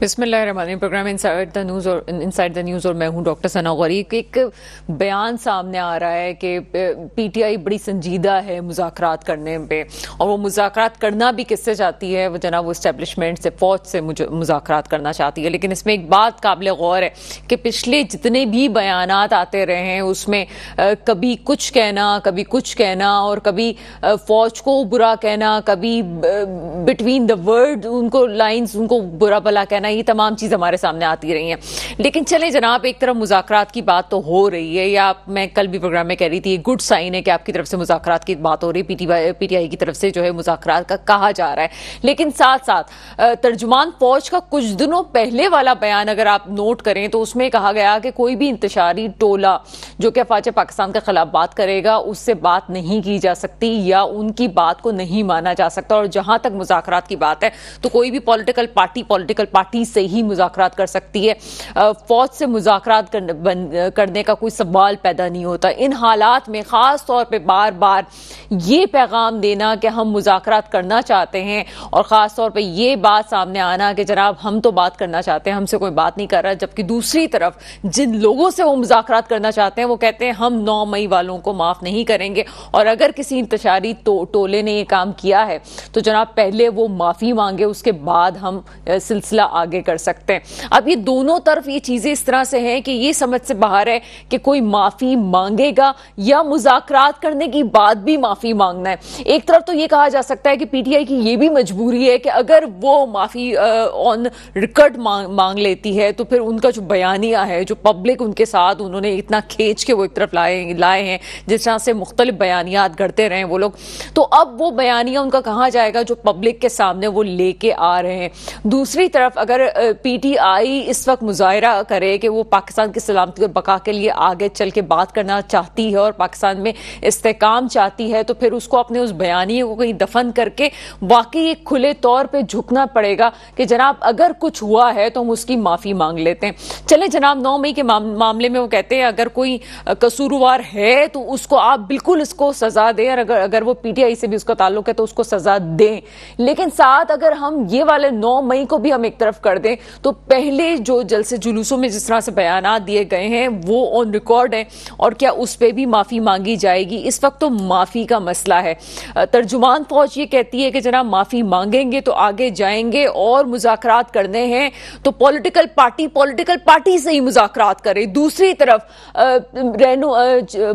बिस्मिल्लाहिर्रहमानिर्रहीम। Programme inside the news और मैं हूं डॉक्टर सना गौरी। एक बयान सामने आ रहा है कि पीटीआई बड़ी संजीदा है मुज़ाकरात करने पे, और वो मुज़ाकरात करना भी किससे चाहती है, वो जनाब वो इस्टेब्लिशमेंट से, फौज से मुज़ाकरात करना चाहती है। लेकिन इसमें एक बात काबिल गौर है कि पिछले जितने भी बयानात आते रहे हैं उसमें कभी कुछ कहना, कभी कुछ कहना, और कभी फौज को बुरा कहना, कभी बिटवीन द वर्ड उनको लाइन्स उनको बुरा भला कहना, ये तमाम चीज हमारे सामने आती रही हैं। लेकिन चले जनाब, एक तरफ मुज़ाकरात की बात तो हो रही है, या मैं कल भी प्रोग्राम में कह रही थी, गुड साइन है कि आपकी तरफ से मुज़ाकरात की बात हो रही है, पीटीआई की तरफ से जो है मुज़ाकरात का कहा जा रहा है। लेकिन साथ साथ तर्जुमान फौज का कुछ दिनों पहले वाला बयान अगर आप नोट करें तो उसमें कहा गया कि कोई भी इंतशारी टोला जो कि अफवाज पाकिस्तान के खिलाफ बात करेगा उससे बात नहीं की जा सकती या उनकी बात को नहीं माना जा सकता। और जहां तक मुज़ाकरात की बात है तो कोई भी पॉलिटिकल पार्टी से ही मुज़ाकरात कर सकती है, फौज से मुज़ाकरात करने का कोई सवाल पैदा नहीं होता। इन हालात में खास तौर पे बार बार ये पैगाम देना कि हम मुज़ाकरात करना चाहते हैं, और खास तौर पे ये बात सामने आना कि जनाब हम तो बात करना चाहते हैं, हमसे कोई बात नहीं कर रहा, जबकि दूसरी तरफ जिन लोगों से वो मुज़ाकरात करना चाहते हैं वो कहते हैं हम 9 मई वालों को माफ नहीं करेंगे, और अगर किसी इंतशारी टोले ने ये काम किया है तो जनाब पहले वो माफी मांगे, उसके बाद हम सिलसिला आगे कर सकते हैं। अब ये दोनों तरफ ये चीजें इस तरह से हैं कि ये समझ से बाहर है कि कोई माफी मांगेगा या मुज़ाकरात करने की बाद भी माफी मांगना है। एक तरफ तो ये कहा जा सकता है कि पीटीआई की ये भी मजबूरी है कि अगर वो माफी ऑन रिकॉर्ड मांग लेती है तो फिर उनका जो बयानिया है, जो पब्लिक उनके साथ उन्होंने इतना खींच के वो एक तरफ लाए हैं, जिस तरह से मुख्तलिफ बयानियात करते रहे वो लोग, तो अब वो बयानिया उनका कहाँ जाएगा जो पब्लिक के सामने वो लेके आ रहे हैं। दूसरी तरफ अगर पीटीआई इस वक्त मुजाहिरा करे कि वो पाकिस्तान की सलामती और बका के लिए आगे चल के बात करना चाहती है और पाकिस्तान में इस्तेकाम चाहती है, तो फिर उसको अपने उस बयानिए को कहीं दफन करके वाकई एक खुले तौर पे झुकना पड़ेगा कि जनाब अगर कुछ हुआ है तो हम उसकी माफी मांग लेते हैं। चले जनाब 9 मई के मामले में वो कहते हैं अगर कोई कसूरवार है तो उसको आप बिल्कुल इसको सजा दें, और अगर वो पीटीआई से भी उसका ताल्लुक है तो उसको सजा दें। लेकिन साथ अगर हम ये वाले 9 मई को भी हम एक तरफ कर दें तो पहले जो जलसे जुलूसों में जिस तरह से बयानात दिए गए हैं वो ऑन रिकॉर्ड है, और क्या उस पर भी माफी मांगी जाएगी? इस वक्त तो माफी का मसला है। तर्जुमान फौज ये कहती है कि जनाब माफी मांगेंगे तो आगे जाएंगे, और मुज़ाकरात करने हैं तो पॉलिटिकल पार्टी से ही मुज़ाकरात करे। दूसरी तरफ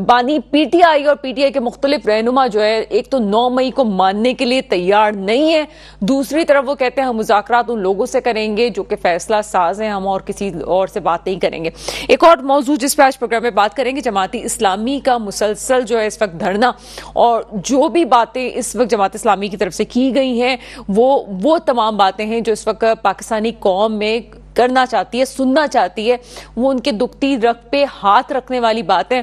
बानी पीटीआई और पीटीआई के मुख्तलिफ रहनुमा जो है, एक तो 9 मई को मानने के लिए तैयार नहीं है, दूसरी तरफ वो कहते हैं हम मुज़ाकरात उन लोगों से करेंगे जो कि फैसला साज हैं, हम और किसी और से बात नहीं करेंगे। एक और मौजूद जिस पर आज प्रोग्राम में बात करेंगे, जमाती इस्लामी का मुसलसल जो है इस वक्त धरना, और जो भी बातें इस वक्त जमात इस्लामी की तरफ से की गई हैं वो तमाम बातें हैं जो इस वक्त पाकिस्तानी कौम में करना चाहती है, सुनना चाहती है। वो उनके दुखती रग पे हाथ रखने वाली बातें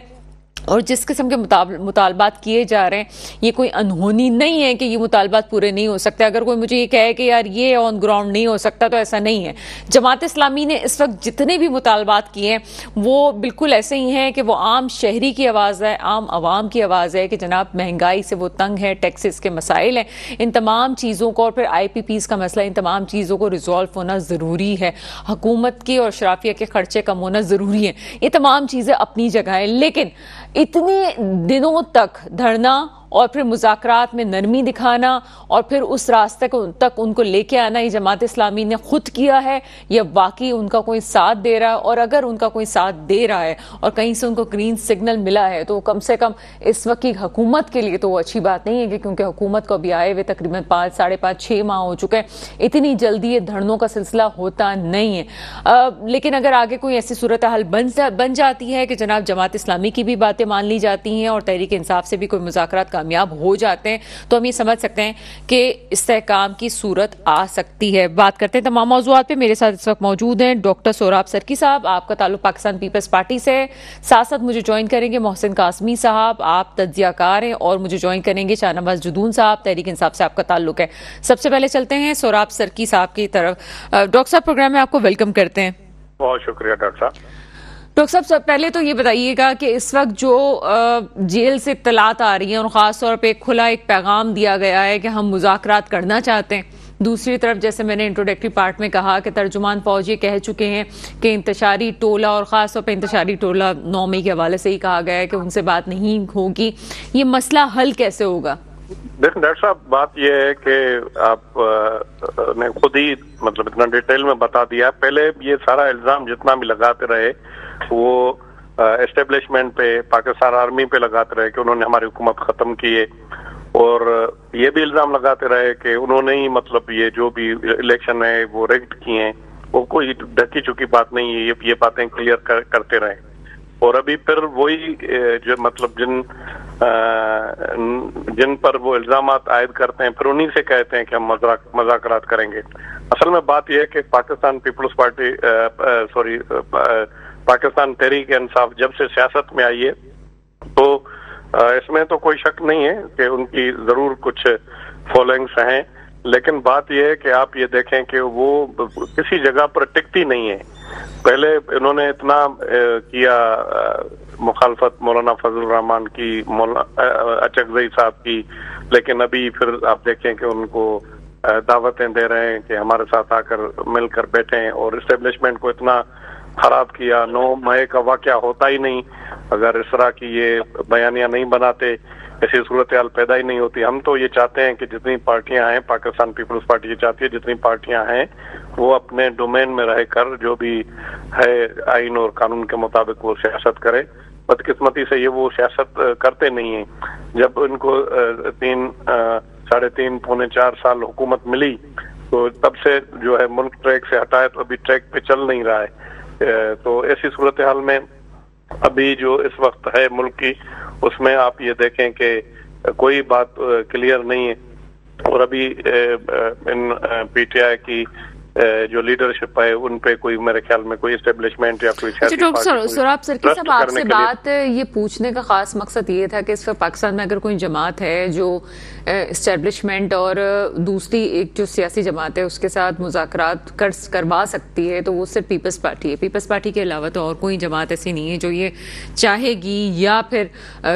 और जिस किस्म के मुतालबात किए जा रहे हैं, ये कोई अनहोनी नहीं है कि ये मुतालबात पूरे नहीं हो सकते। अगर कोई मुझे ये कहे कि यार ये ऑन ग्राउंड नहीं हो सकता, तो ऐसा नहीं है। जमात इस्लामी ने इस वक्त जितने भी मुतालबात किए हैं वो बिल्कुल ऐसे ही हैं कि वो आम शहरी की आवाज़ है, आम आवाम की आवाज़ है कि जनाब महंगाई से वो तंग है, टैक्सेस के मसाइल हैं, इन तमाम चीज़ों को, और फिर IPPs का मसला, इन तमाम चीज़ों को रिजॉल्व होना ज़रूरी है। हुकूमत की और शराफिया के खर्चे कम होना ज़रूरी है। ये तमाम चीज़ें अपनी जगह हैं, लेकिन इतने दिनों तक धरना और फिर मुज़ाकरात में नरमी दिखाना और फिर उस रास्ते को तक उनको लेके आना, ये जमात इस्लामी ने खुद किया है या वाकई उनका कोई साथ दे रहा है? और अगर उनका कोई साथ दे रहा है और कहीं से उनको ग्रीन सिग्नल मिला है तो कम से कम इस वक्त की हुकूमत के लिए तो वो अच्छी बात नहीं है, क्योंकि हुकूमत को अभी आए हुए तकरीबन 5, साढ़े 5, 6 माह हो चुके हैं। इतनी जल्दी ये धरनों का सिलसिला होता नहीं है। लेकिन अगर आगे कोई ऐसी सूरत हाल बन जाती है कि जनाब जमात इस्लामी की भी बातें मान ली जाती हैं और तहरीक इंसाफ से भी कोई मुज़ाकरात कामयाब हो जाते हैं, तो हम ये समझ सकते हैं कि इस्तेहकाम की सूरत आ सकती है। बात करते हैं तमाम मौज़ूआत पे। मेरे साथ इस वक्त मौजूद हैं डॉक्टर सोहराब सरकी साहब, आपका ताल्लुक पाकिस्तान पीपल्स पार्टी से है। साथ साथ मुझे ज्वाइन करेंगे मोहसिन कासमी साहब, आप तज्जियाकार हैं, और मुझे ज्वाइन करेंगे शाहनवाज जुदून साहब, तहरीक इंसाफ से आपका ताल्लुक है। सबसे पहले चलते हैं सोहराब सरकी साहब की तरफ। डॉक्टर साहब, प्रोग्राम में आपको वेलकम करते हैं। बहुत शुक्रिया डॉक्टर साहब। डॉक्टर साहब, सब पहले तो ये बताइएगा कि इस वक्त जो जेल से इत्तलात आ रही हैं और ख़ास तौर पे खुला एक पैगाम दिया गया है कि हम मुज़ाकरात करना चाहते हैं, दूसरी तरफ जैसे मैंने इंट्रोडक्टरी पार्ट में कहा कि तर्जुमान फौज ये कह चुके हैं कि इंतशारी टोला और ख़ास तौर पर इंतशारी टोला 9 मई के हवाले से ही कहा गया है कि उनसे बात नहीं होगी। ये मसला हल कैसे होगा? देखिए डॉक्टर साहब, बात यह है कि आप ने खुद ही मतलब इतना डिटेल में बता दिया। पहले ये सारा इल्जाम जितना भी लगाते रहे वो एस्टेब्लिशमेंट पे, पाकिस्तान आर्मी पे लगाते रहे कि उन्होंने हमारी हुकूमत खत्म की है, और ये भी इल्जाम लगाते रहे कि उन्होंने ही मतलब ये जो भी इलेक्शन है वो रिग्ड किए हैं। वो कोई ढकी चुकी बात नहीं है, ये बातें क्लियर करते रहे। और अभी फिर वही जो मतलब जिन पर वो इल्जाम आयद करते हैं फिर उन्हीं से कहते हैं कि हम मज़ाकरात करेंगे। असल में बात यह है कि पाकिस्तान पीपल्स पार्टी पाकिस्तान तहरीक इंसाफ जब से सियासत में आई है तो इसमें तो कोई शक नहीं है कि उनकी जरूर कुछ फॉलोइंग्स हैं, लेकिन बात यह है कि आप ये देखें कि वो किसी जगह पर टिकती नहीं है। पहले इन्होंने इतना किया मुखालफत मौलाना फजल रहमान की, अचकजई साहब की, लेकिन अभी फिर आप देखें कि उनको दावतें दे रहे हैं कि हमारे साथ आकर मिलकर बैठें, और इस्टेब्लिशमेंट को इतना खराब किया। 9 मई का वाकया होता ही नहीं अगर इस तरह की ये बयानियां नहीं बनाते, ऐसी सूरत हाल पैदा ही नहीं होती। हम तो ये चाहते हैं कि जितनी पार्टियां हैं, पाकिस्तान पीपल्स पार्टी ये चाहती है जितनी पार्टियां हैं वो अपने डोमेन में रहकर जो भी है आइन और कानून के मुताबिक वो सियासत करे। बदकिस्मती से ये वो सियासत करते नहीं है। जब इनको 3.5 पौने 4 साल हुकूमत मिली तो तब से जो है मुल्क ट्रैक से हटाए तो अभी ट्रैक पे चल नहीं रहा है। तो ऐसी सूरत हाल में अभी जो इस वक्त है मुल्क की, उसमें आप ये देखें कि कोई बात क्लियर नहीं है। और अभी इन पीटीआई की जो लीडरशिप है उन पे कोई मेरे ख्याल में कोई एस्टेब्लिशमेंट या कोई डॉक्टर सोराब सरकी साहब, आपसे बात ये पूछने का खास मकसद ये था कि इस वक्त पाकिस्तान में अगर कोई जमात है जो एस्टेब्लिशमेंट और दूसरी एक जो सियासी जमात है उसके साथ मुज़ाकरात करवा सकती है तो वो सिर्फ पीपल्स पार्टी है। पीपल्स पार्टी के अलावा तो और कोई जमात ऐसी नहीं है जो ये चाहेगी या फिर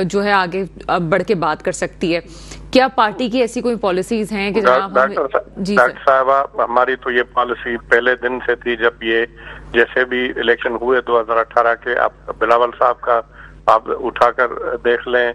जो है आगे बढ़ के बात कर सकती है। क्या पार्टी की ऐसी कोई पॉलिसीज हैं कि डॉक्टर साहबा, हमारी तो ये पॉलिसी पहले दिन से थी। जब ये जैसे भी इलेक्शन हुए 2018 के, आप बिलावल साहब का आप उठाकर देख लें,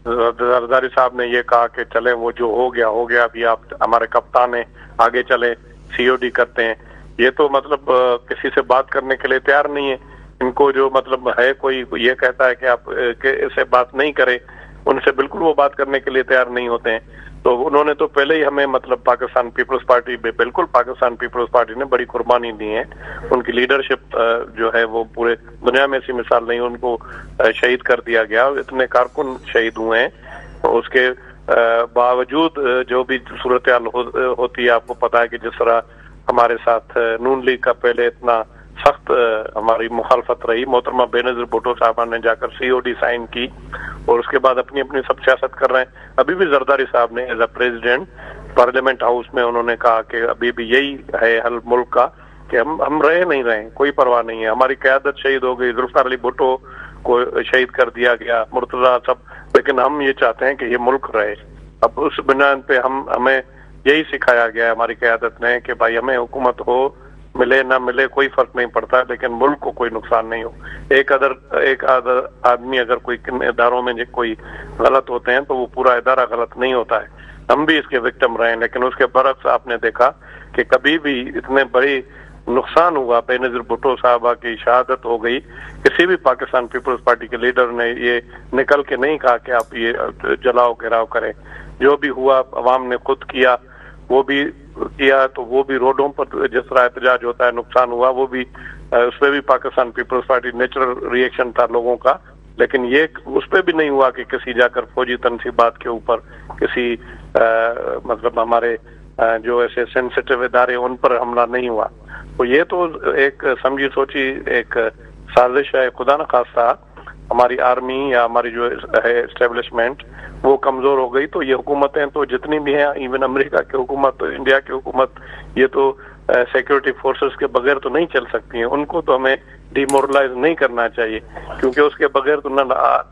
जरदारी साहब ने ये कहा कि चले वो जो हो गया, अभी आप हमारे कप्तान हैं, आगे चले सीओडी करते हैं। ये तो मतलब किसी से बात करने के लिए तैयार नहीं है। इनको जो मतलब है कोई ये कहता है कि आप इससे बात नहीं करें, उनसे बिल्कुल वो बात करने के लिए तैयार नहीं होते हैं। तो उन्होंने तो पहले ही हमें मतलब पाकिस्तान पीपल्स पार्टी बिल्कुल पाकिस्तान पीपल्स पार्टी ने बड़ी कुर्बानी दी है। उनकी लीडरशिप जो है वो पूरे दुनिया में ऐसी मिसाल नहीं, उनको शहीद कर दिया गया, इतने कारकुन शहीद हुए हैं। तो उसके बावजूद जो भी सूरत हाल होती है, आपको पता है कि जिस तरह हमारे साथ नून लीग का पहले इतना सख्त हमारी मुखालफत रही, मोहतरमा बेनज़ीर भुट्टो साहबा ने जाकर सीओडी साइन की और उसके बाद अपनी अपनी सब सियासत कर रहे हैं। अभी भी जरदारी साहब ने as a president parliament house में उन्होंने कहा कि अभी भी यही है हल मुल्क का कि हम रहे नहीं रहे, कोई परवाह नहीं है। हमारी क़यादत शहीद हो गई, जुल्फ़िकार अली भुट्टो को शहीद कर दिया गया, मुर्तज़ा सब, लेकिन हम ये चाहते हैं कि ये मुल्क रहे। अब उस बुनियाद पे हमें यही सिखाया गया है हमारी क़यादत ने कि भाई हमें हुकूमत हो, मिले ना मिले कोई फर्क नहीं पड़ता, लेकिन मुल्क को कोई नुकसान नहीं हो। एक आदमी अगर कोई इदारों में कोई गलत होते हैं तो वो पूरा इदारा गलत नहीं होता है। हम भी इसके विक्टिम रहे, लेकिन उसके बरक्स आपने देखा कि कभी भी इतने बड़ी नुकसान हुआ, बेनज़ीर भुट्टो साहबा की शहादत हो गई, किसी भी पाकिस्तान पीपल्स पार्टी के लीडर ने ये निकल के नहीं कहा कि आप ये जलाओ घेराव करें। जो भी हुआ अवाम ने खुद किया, वो भी किया, तो वो भी रोडों पर जिस तरह एहतजाज होता है, नुकसान हुआ, वो भी उसपे भी Pakistan Peoples Party natural reaction था लोगों का। लेकिन ये उस पर भी नहीं हुआ कि किसी जाकर फौजी तनसीबात के ऊपर किसी मतलब हमारे जो ऐसे सेंसिटिव इदारे उन पर हमला नहीं हुआ। तो ये तो एक समझी सोची एक साजिश है। खुदा न खास्ता हमारी आर्मी या हमारी जो है एस्टेब्लिशमेंट वो कमजोर हो गई तो ये हुकूमतें तो जितनी भी हैं, इवन अमेरिका की हुकूमत, तो इंडिया की हुकूमत, ये तो सिक्योरिटी फोर्सेस के बगैर तो नहीं चल सकती हैं। उनको तो हमें डिमोरलाइज नहीं करना चाहिए, क्योंकि उसके बगैर तो ना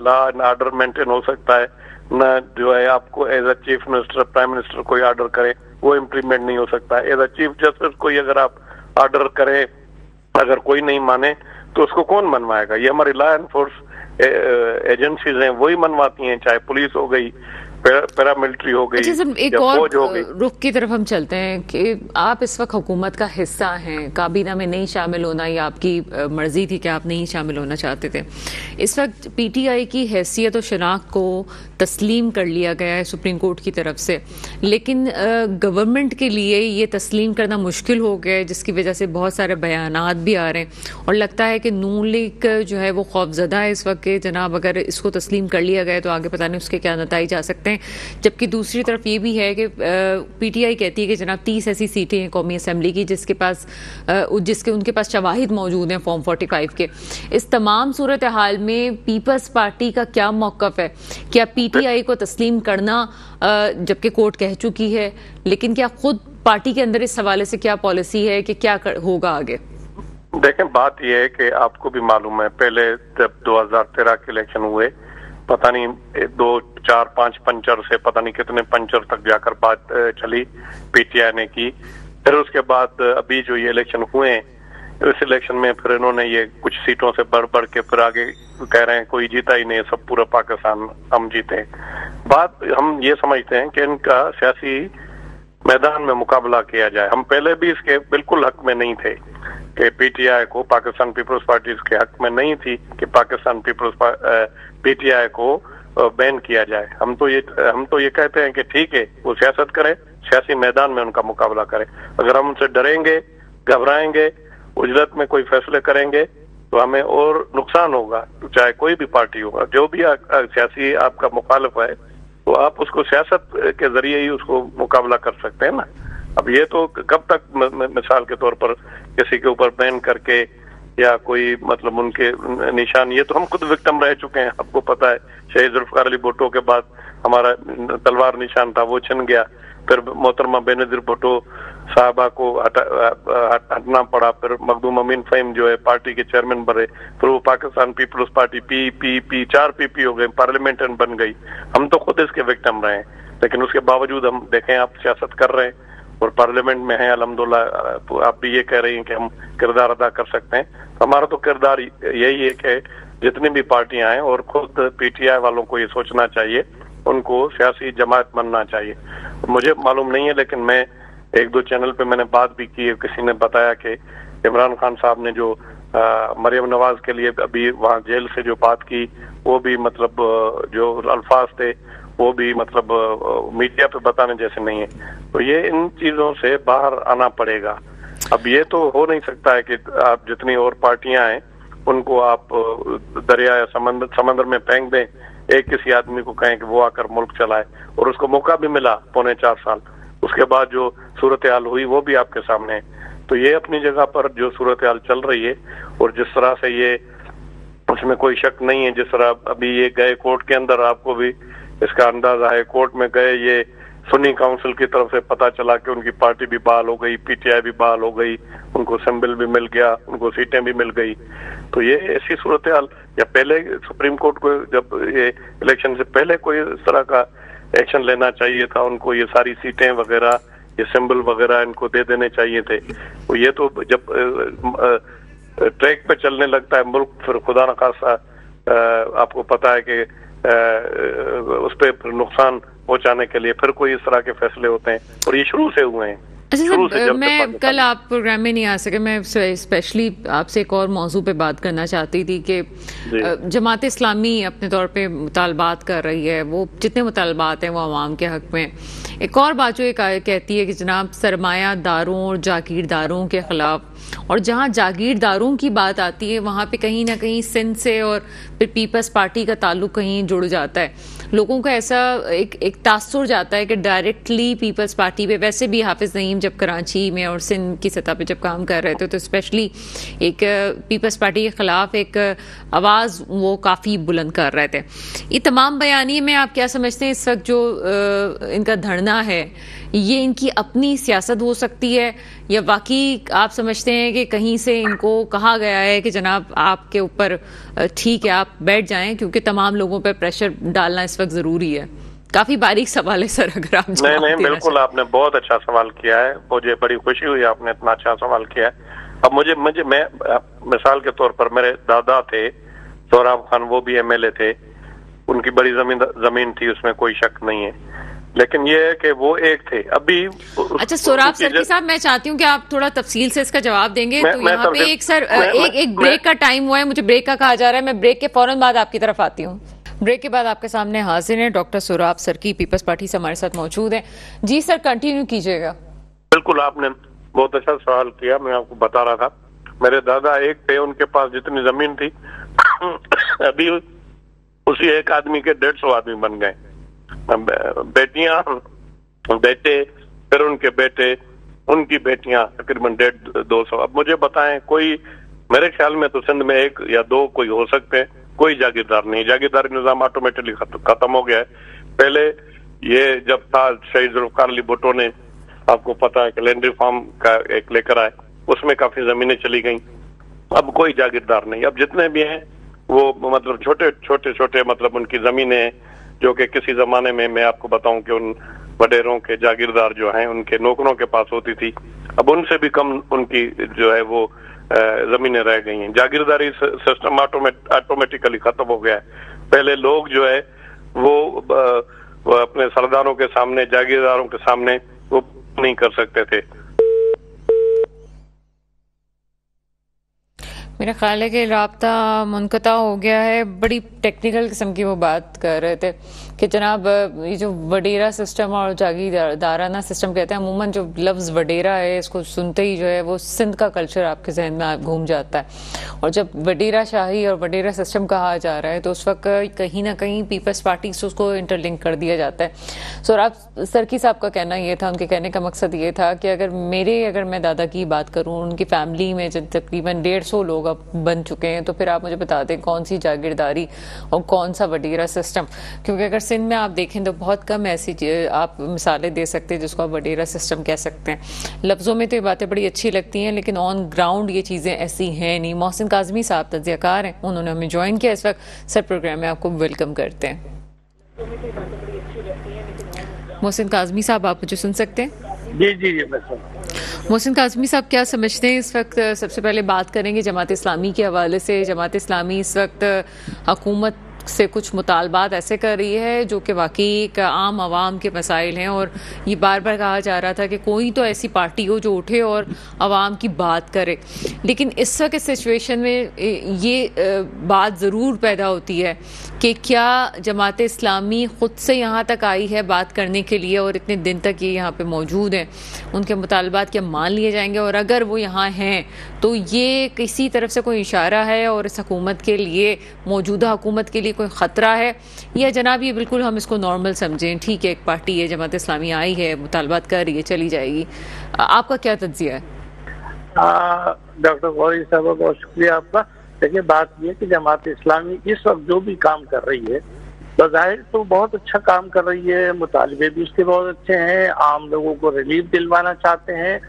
लॉ एंड ऑर्डर मेंटेन हो सकता है, ना जो है आपको as a chief minister prime minister कोई ऑर्डर करे वो इम्प्लीमेंट नहीं हो सकता। एज अ चीफ जस्टिस कोई अगर आप ऑर्डर करें, अगर कोई नहीं माने तो उसको कौन मनवाएगा? ये हमारी लॉ एनफोर्स एजेंसीज हैं, वही मनवाती हैं, चाहे पुलिस हो गई, पैरामिलिट्री हो गई, अच्छा सर, एक या और फौज हो गई। रुख की तरफ हम चलते हैं कि आप इस वक्त हुकूमत का हिस्सा हैं, काबीना में नहीं शामिल होना या आपकी मर्जी थी कि आप नहीं शामिल होना चाहते थे। इस वक्त पीटीआई की हैसियत और शनाख्त को तस्लीम कर लिया गया है सुप्रीम कोर्ट की तरफ से, लेकिन गवर्नमेंट के लिए ये तस्लीम करना मुश्किल हो गया है, जिसकी वजह से बहुत सारे बयानात भी आ रहे हैं और लगता है कि नून लीग जो है वो खौफजदा है इस वक्त के जनाब अगर इसको तस्लीम कर लिया गया तो आगे पता नहीं उसके क्या नतीजे जा सकते हैं। जबकि दूसरी तरफ ये भी है कि पीटीआई कहती है कि जनाब 30 ऐसी सीटें हैं कौमी असेंबली की जिसके उनके पास शवाहिद मौजूद हैं फॉर्म 45 के। इस तमाम सूरत हाल में पीपल्स पार्टी का क्या मौकफ है? क्या पीटीआई को तस्लीम करना, जबकि कोर्ट कह चुकी है, लेकिन क्या खुद पार्टी के अंदर इस हवाले से क्या पॉलिसी है कि क्या होगा आगे? देखें, बात यह है कि आपको भी मालूम है, पहले जब 2013 के इलेक्शन हुए, पता नहीं 2, 4, 5 पंचर से पता नहीं कितने पंचर तक जाकर बात चली पीटीआई ने की। फिर उसके बाद अभी जो ये इलेक्शन हुए, इस इलेक्शन में फिर इन्होंने ये कुछ सीटों से बढ़ के फिर आगे कह रहे हैं कोई जीता ही नहीं, सब पूरा पाकिस्तान हम जीते। बात हम ये समझते हैं कि इनका सियासी मैदान में मुकाबला किया जाए। हम पहले भी इसके बिल्कुल हक में नहीं थे कि पीटीआई को, पाकिस्तान पीपल्स पार्टी के हक में नहीं थी कि पाकिस्तान पीटीआई को बैन किया जाए। हम तो ये कहते हैं कि ठीक है, वो सियासत करे, सियासी मैदान में उनका मुकाबला करे। अगर हम उनसे डरेंगे, घबराएंगे, उजलत में कोई फैसले करेंगे तो हमें और नुकसान होगा। तो चाहे कोई भी पार्टी होगा, जो भी सियासी आपका मुखालिफ है, तो आप उसको सियासत के जरिए ही उसको मुकाबला कर सकते हैं ना। अब ये तो कब तक मिसाल के तौर पर किसी के ऊपर बैन करके या कोई मतलब उनके निशान, ये तो हम खुद विक्टिम रह चुके हैं। आपको पता है, शहीद जुल्फकार अली भुट्टो के बाद हमारा तलवार निशान था, वो छिन गया। फिर मोहतरमा बेनजीर भुट्टो साहबा को हटना पड़ा। फिर मखदूम अमीन फहीम जो है पार्टी के चेयरमैन बने। फिर वो Pakistan Peoples Party P 4 PP हो गए, पार्लियामेंट बन गई। हम तो खुद इसके विक्टिम रहे हैं, लेकिन उसके बावजूद हम देखें आप सियासत कर रहे हैं और पार्लियामेंट में है अल्हम्दुलिल्लाह। तो आप भी ये कह रही हैं कि हम किरदार अदा कर सकते हैं। तो हमारा तो किरदार यही है कि जितनी भी पार्टियां हैं और खुद पीटीआई वालों को ये सोचना चाहिए, उनको सियासी जमात बनना चाहिए। मुझे मालूम नहीं है, लेकिन मैं 1-2 चैनल पे मैंने बात भी की है, किसी ने बताया कि इमरान खान साहब ने जो मरियम नवाज के लिए अभी वहाँ जेल से जो बात की, वो भी मतलब जो अल्फाज थे वो भी मतलब मीडिया पे बताने जैसे नहीं है। तो ये इन चीजों से बाहर आना पड़ेगा। अब ये तो हो नहीं सकता है कि आप जितनी और पार्टियां हैं उनको आप दरिया या समंदर में फेंक दें, एक किसी आदमी को कहें कि वो आकर मुल्क चलाए, और उसको मौका भी मिला 3.25 साल। उसके बाद जो सूरत हाल हुई वो भी आपके सामने है। तो ये अपनी जगह पर जो सूरत हाल चल रही है और जिस तरह से ये, उसमें कोई शक नहीं है, जिस तरह अभी ये गए कोर्ट के अंदर, आपको भी इसका अंदाजा है, कोर्ट में गए, ये सुन्नी काउंसिल की तरफ से पता चला कि उनकी पार्टी भी बहाल हो गई, पीटीआई भी बहाल हो गई, उनको सिंबल भी मिल गया, उनको सीटें भी मिल गई। तो ये ऐसी सूरत हाल, या पहले सुप्रीम कोर्ट को जब ये इलेक्शन से पहले कोई इस तरह का एक्शन लेना चाहिए था, उनको ये सारी सीटें वगैरह, ये सिंबल वगैरह इनको दे देने चाहिए थे। तो ये तो जब ट्रैक पे चलने लगता है मुल्क, फिर खुदा न खासा आपको पता है कि उस पर नुकसान पहुंचाने के लिए फिर कोई इस तरह के फैसले होते हैं, और ये शुरू से हुए हैं। अच्छा सर, मैं कल आप प्रोग्राम में नहीं आ सके, मैं स्पेशली आपसे एक और मौजू पे बात करना चाहती थी कि जमात इस्लामी अपने तौर पे मुतालबात कर रही है, वो जितने मुतालबात हैं वो अवाम के हक में। एक और बात जो एक कहती है कि जनाब सरमायादारों और जागीरदारों के खिलाफ, और जहां जागीरदारों की बात आती है वहां पे कहीं ना कहीं सिंध से और फिर पीपल्स पार्टी का ताल्लुक कहीं जुड़ जाता है। लोगों का ऐसा एक तासुर जाता है कि डायरेक्टली पीपल्स पार्टी पे, वैसे भी हाफिज नईम जब कराची में और सिंध की सतह पे जब काम कर रहे थे तो स्पेशली एक पीपल्स पार्टी के खिलाफ एक आवाज़ वो काफ़ी बुलंद कर रहे थे। ये तमाम बयानी में आप क्या समझते हैं इस वक्त जो इनका धरना है, ये इनकी अपनी सियासत हो सकती है, या वाकई आप समझते हैं कि कहीं से इनको कहा गया है कि जनाब आपके ऊपर ठीक है आप बैठ जाएं, क्योंकि तमाम लोगों पर प्रेशर डालना इस वक्त ज़रूरी है? काफी बारीक सवाल है सर, अगर आप नहीं नहीं बिल्कुल, आपने बहुत अच्छा सवाल किया है, मुझे बड़ी खुशी हुई आपने इतना अच्छा सवाल किया है। अब मुझे मैं मिसाल के तौर पर मेरे दादा थे सोहराब खान, वो भी एमएलए थे, उनकी बड़ी जमीन थी, उसमें कोई शक नहीं है, लेकिन ये है कि वो एक थे अभी। अच्छा सोहराब सर साहब, मैं चाहती हूँ कि आप थोड़ा तफसील से इसका जवाब देंगे। तो यहाँ पे एक सर एक ब्रेक का टाइम हुआ है, मुझे ब्रेक का कहा जा रहा है, मैं ब्रेक के फौरन बाद आपकी तरफ आती हूँ। ब्रेक के बाद आपके सामने हाजिर हैं डॉक्टर सोहराब सरकी, पीपल्स पार्टी से हमारे साथ मौजूद हैं। जी सर, कंटिन्यू कीजिएगा। बिल्कुल, आपने बहुत अच्छा सवाल किया। मैं आपको बता रहा था, मेरे दादा एक थे, उनके पास जितनी जमीन थी अभी उसी एक आदमी के 150 आदमी बन गए, बेटियां, बेटे, फिर उनके बेटे, उनकी बेटियां, तकरीबन 150-200। अब मुझे बताएं, कोई मेरे ख्याल में तो सिंध में 1 या 2 कोई हो सकते हैं, कोई जागीरदार नहीं। जागीरदारी निजाम ऑटोमेटिकली खत्म हो गया है। पहले ये जब था शहीद जुल्फकार अली भुट्टो ने, आपको पता है कि लैंड रिफॉर्म का एक लेकर आए, उसमें काफी जमीनें चली गई। अब कोई जागीरदार नहीं, अब जितने भी हैं वो मतलब छोटे मतलब उनकी जमीनें, जो कि किसी जमाने में मैं आपको बताऊं कि उन वडेरों के जागीरदार जो हैं उनके नौकरों के पास होती थी, अब उनसे भी कम उनकी जो है वो जमीनें रह गई हैं। जागीरदारी सिस्टम ऑटोमेटिकली खत्म हो गया है। पहले लोग जो है वो अपने सरदारों के सामने, जागीरदारों के सामने वो नहीं कर सकते थे। मेरा ख्याल है कि राब्ता मुनक़ता हो गया है। बड़ी टेक्निकल किस्म की वो बात कर रहे थे कि जनाब ये जो वडेरा सिस्टम और जागीरदाराना सिस्टम कहते हैं, अमूमन जो लफ्ज़ वडेरा है इसको सुनते ही जो है वो सिंध का कल्चर आपके जहन में घूम जाता है। और जब वडेरा शाही और वडेरा सिस्टम कहा जा रहा है तो उस वक्त कहीं ना कहीं पीपल्स पार्टी से उसको इंटरलिंक कर दिया जाता है। सोहराब सरकी साहब का कहना ये था, उनके कहने का मकसद ये था कि अगर मैं दादा की बात करूँ, उनकी फैमिली में जब तकरीबन 150 लोग अब बन चुके हैं, तो फिर आप मुझे बता दें कौन सी जागीरदारी और कौन सा वडेरा सिस्टम। क्योंकि अगर सिंध में आप देखें तो बहुत कम ऐसी आप मिसालें दे सकते हैं जिसको आप वडेरा सिस्टम कह सकते हैं। लफ्ज़ों में तो ये बातें बड़ी अच्छी लगती हैं, लेकिन ऑन ग्राउंड ये चीज़ें ऐसी हैं नहीं। मोहसिन काज़मी साहब तज्ज़ियाकार हैं, उन्होंने हमें ज्वाइन किया इस वक्त। सर प्रोग्राम में आपको वेलकम करते हैं। मोहसिन काज़मी साहब, आप मुझे सुन सकते हैं? जी जी जी, मैं सुन। मोहसिन काज़मी साहब, क्या समझते हैं इस वक्त? सबसे पहले बात करेंगे जमात इस्लामी के हवाले से। जमात इस्लामी इस वक्त हुकूमत से कुछ मुतालबात ऐसे कर रही है जो कि वाकई एक आम आवाम के मसाइल हैं, और ये बार बार कहा जा रहा था कि कोई तो ऐसी पार्टी हो जो उठे और आवाम की बात करे। लेकिन इस वक्त सिचुएशन में ये बात ज़रूर पैदा होती है कि क्या जमात इस्लामी ख़ुद से यहाँ तक आई है बात करने के लिए, और इतने दिन तक ये यहाँ पे मौजूद हैं, उनके मुतालबात क्या मान लिए जाएंगे? और अगर वो यहाँ हैं तो ये किसी तरफ से कोई इशारा है और इस हुकूमत के लिए, मौजूदा हुकूमत के लिए कोई ख़तरा है, या जनाब ये बिल्कुल हम इसको नॉर्मल समझें, ठीक है एक पार्टी है, जमात इस्लामी आई है, मुतालबात कर रही है, चली जाएगी? आपका क्या तज्ज़िया है? डॉक्टर गौरी साहब, बहुत शुक्रिया आपका। देखिए, बात यह कि जमात इस्लामी इस वक्त जो भी काम कर रही है, बज़ाहिर तो बहुत अच्छा काम कर रही है, मुतालिबे भी उसके बहुत अच्छे हैं, आम लोगों को रिलीफ दिलवाना चाहते हैं,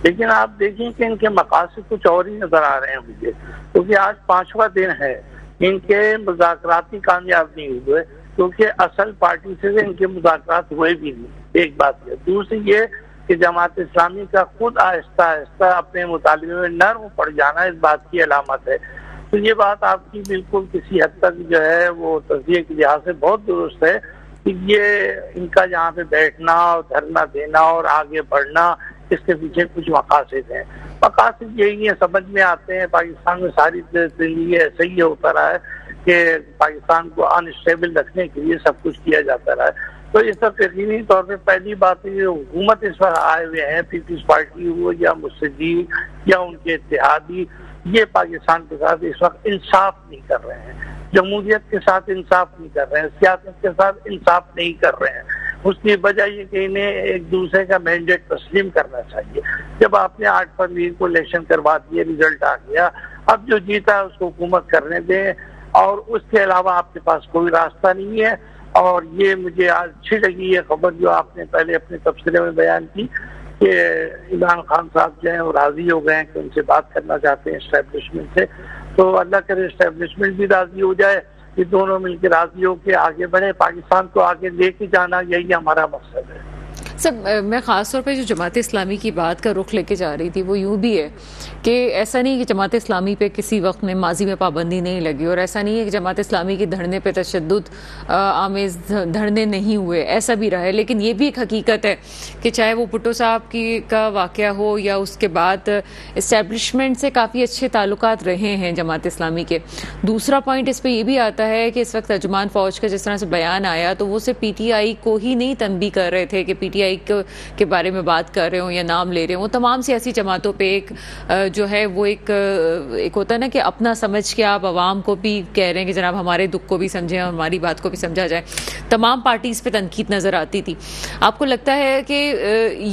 लेकिन आप देखें कि इनके मकासद कुछ और ही नजर आ रहे हैं मुझे। क्योंकि आज 5वां दिन है, इनके मुज़ाकराती कामयाब नहीं हुए, क्योंकि असल पार्टी से इनके मुज़ाकरात हुए भी नहीं। एक बात है। दूसरी ये कि जमात इस्लामी का खुद आहिस्ता आहिस्ता अपने मुतालिबे में नर्म पड़ जाना इस बात की अलामत है। तो ये बात आपकी बिल्कुल किसी हद तक जो है वो तज़किये के लिहाज से बहुत दुरुस्त है कि ये इनका यहाँ पे बैठना और धरना देना और आगे बढ़ना, इसके पीछे कुछ मकासद हैं। मकासद यही है, समझ में आते हैं। पाकिस्तान में सारी जिंदगी ऐसे ही होता रहा है कि पाकिस्तान को अनस्टेबल रखने के लिए सब कुछ किया जाता रहा है। तो इस वक्त यकीनी तौर पर पहली बात है, हुकूमत इस वक्त आए हुए हैं, पीपल्स पार्टी हो या मुस्लिम या उनके इत्तेहादी, ये पाकिस्तान के साथ इस वक्त इंसाफ नहीं कर रहे हैं, जमहूरियत के साथ इंसाफ नहीं कर रहे हैं, सियासत के साथ इंसाफ नहीं कर रहे हैं। उसकी वजह ये कि इन्हें एक दूसरे का मैंडेट तस्लीम करना चाहिए। जब आपने 8 फरवरी को इलेक्शन करवा दिए, रिजल्ट आ गया, अब जो जीता है उसको हुकूमत करने दें, और उसके अलावा आपके पास कोई रास्ता नहीं है। और ये मुझे आज अच्छी लगी ये खबर जो आपने पहले अपने तबसरे में बयान की कि इमरान खान साहब जो हैं वो राजी हो गए हैं कि उनसे बात करना चाहते हैं एस्टेब्लिशमेंट से। तो अल्लाह करे एस्टेब्लिशमेंट भी राजी हो जाए, कि दोनों मिलकर राजी होकर आगे बढ़े, पाकिस्तान को आगे लेके जाना, यही हमारा मकसद है। सर, मैं ख़ास तौर पे जो जमात इस्लामी की बात का रुख लेके जा रही थी वो यूँ भी है कि ऐसा नहीं कि जमात इस्लामी पे किसी वक्त में माजी में पाबंदी नहीं लगी, और ऐसा नहीं है कि जमात इस्लामी के धरने पे तशद्दुद आमेज़ धरने नहीं हुए, ऐसा भी रहा है। लेकिन ये भी एक हकीकत है कि चाहे वो भुट्टो साहब का वाक़या हो या उसके बाद इस्टेब्लिशमेंट से काफ़ी अच्छे ताल्लुकात रहे हैं जमात इस्लामी के। दूसरा पॉइंट इस पर यह भी आता है कि इस वक्त तर्जुमान फ़ौज का जिस तरह से बयान आया तो वो सिर्फ PTI को ही नहीं तंबी कर रहे थे कि PTI के बारे में बात कर रहे हो या नाम ले रहे हो, वो तमाम सियासी जमातों पे एक जो है वो एक होता है ना कि अपना समझ के आप आवाम को भी कह रहे हैं कि जनाब हमारे दुख को भी समझें और हमारी बात को भी समझा जाए। तमाम पार्टीज पे तनकीद नज़र आती थी। आपको लगता है कि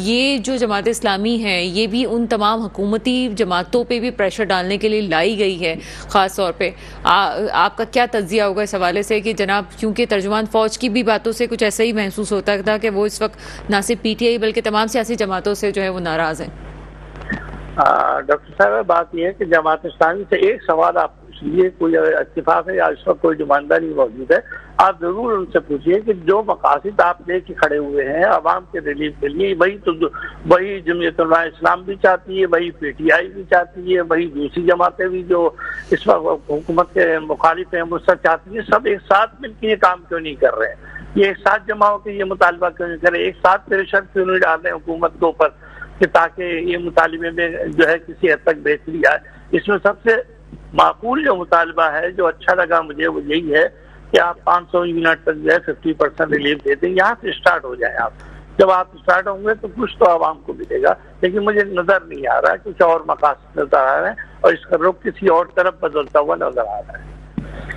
ये जो जमात इस्लामी है ये भी उन तमाम हुकूमती जमातों पे भी प्रेशर डालने के लिए लाई गई है? ख़ास तौर पे आपका क्या तज्जिया होगा इस हवाले से कि जनाब क्योंकि तर्जुमान फ़ौज की भी बातों से कुछ ऐसा ही महसूस होता था कि वो इस वक्त ना सिर्फ PTI बल्कि तमाम सियासी जमातों से जो है वो नाराज़ हैं? डॉक्टर साहब, बात यह है कि जमात इस्लामी से एक सवाल आप पूछिए, कोई इत्तेफाक है या इस वक्त कोई नुमाइंदा नहीं मौजूद है, आप जरूर उनसे पूछिए कि जो मकासद आप लेके खड़े हुए हैं आवाम के रिलीफ के लिए, वही जमीयत उलमा इस्लाम भी चाहती है, वही PTI भी चाहती है, वही दूसरी जमातें भी जो इस वक्त हुकूमत के मुखालिफ हैं वो सब चाहती है। सब एक साथ मिलकर ये काम क्यों नहीं कर रहे हैं? ये एक साथ जमा होकर ये मुतालबा क्यों नहीं कर रहे? एक साथ प्रेशर क्यों नहीं डाल रहे हुकूमत के ऊपर कि ताकि ये मुतालबे में जो है किसी हद तक बेहतरी आए? इसमें सबसे माकूल जो मुतालबा है, जो अच्छा लगा मुझे, वो यही है कि आप 500 यूनिट तक जो है 50% रिलीफ दे दें, यहाँ से स्टार्ट हो जाए। आप जब आप स्टार्ट होंगे तो कुछ तो आवाम को मिलेगा, लेकिन मुझे नजर नहीं आ रहा है, कुछ और मकासद नजर आ रहे हैं और इसका रुख किसी और तरफ बदलता हुआ नजर आ रहा है।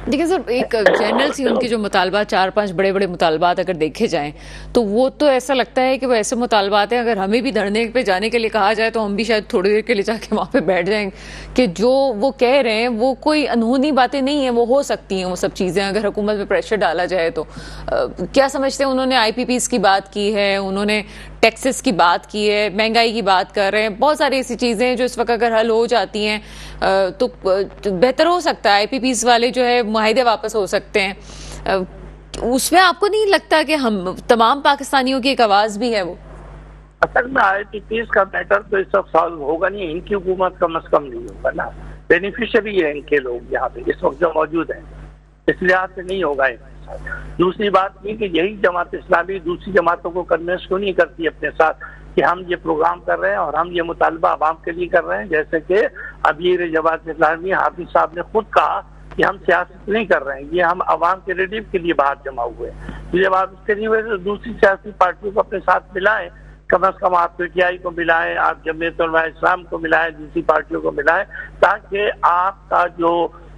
देखिए सर, एक जनरल सी उनके जो मुतालबात 4-5 बड़े मुतालबात अगर देखे जाएं तो वो तो ऐसा लगता है कि वो ऐसे मुतालबात हैं अगर हमें भी धरने पे जाने के लिए कहा जाए तो हम भी शायद थोड़ी देर के लिए जाके वहाँ पे बैठ जाएंगे कि जो वो कह रहे हैं वो कोई अनहोनी बातें नहीं है, वो हो सकती हैं वो सब चीज़ें अगर हुकूमत पे प्रेशर डाला जाए तो। क्या समझते हैं? उन्होंने IPPs की बात की है, उन्होंने टैक्सेस की बात की है, महंगाई की बात कर रहे हैं, बहुत सारी ऐसी चीज़ें जो इस वक्त अगर हल हो जाती हैं तो बेहतर हो सकता है। IPPs वाले जो है मुआहिदे वापस हो सकते हैं। उसमें आपको नहीं लगता कि हम तमाम पाकिस्तानियों की एक आवाज़ भी है वो? असल में IPPs का मैटर तो इस वक्त सॉल्व होगा नहीं, इनकी हुकूमत कम अज कम नहीं होगा ना। बेनिफिशियरी है इनके लोग यहाँ पे इस वक्त जो मौजूद हैं, इस लिहाज से नहीं होगा। दूसरी बात ये कि यही जमात इस्लामी दूसरी जमातों को कन्विंस क्यों नहीं करती अपने साथ कि हम ये प्रोग्राम कर रहे हैं और हम ये मुतालबा आवाम के लिए कर रहे हैं? जैसे कि अमीर जमात इस्लामी हाफिज साहब ने खुद कहा कि हम सियासत नहीं कर रहे हैं, ये हम आवाम के रिलीफ के लिए बाहर जमा हुए हैं। तो जब आप इसके लिए हुए तो दूसरी सियासी पार्टियों को अपने साथ मिलाएं, कम अज कम आप PTI को मिलाएं, आप जमीयत उलमा इस्लाम को मिलाएं, दूसरी पार्टियों को मिलाएं, ताकि आपका जो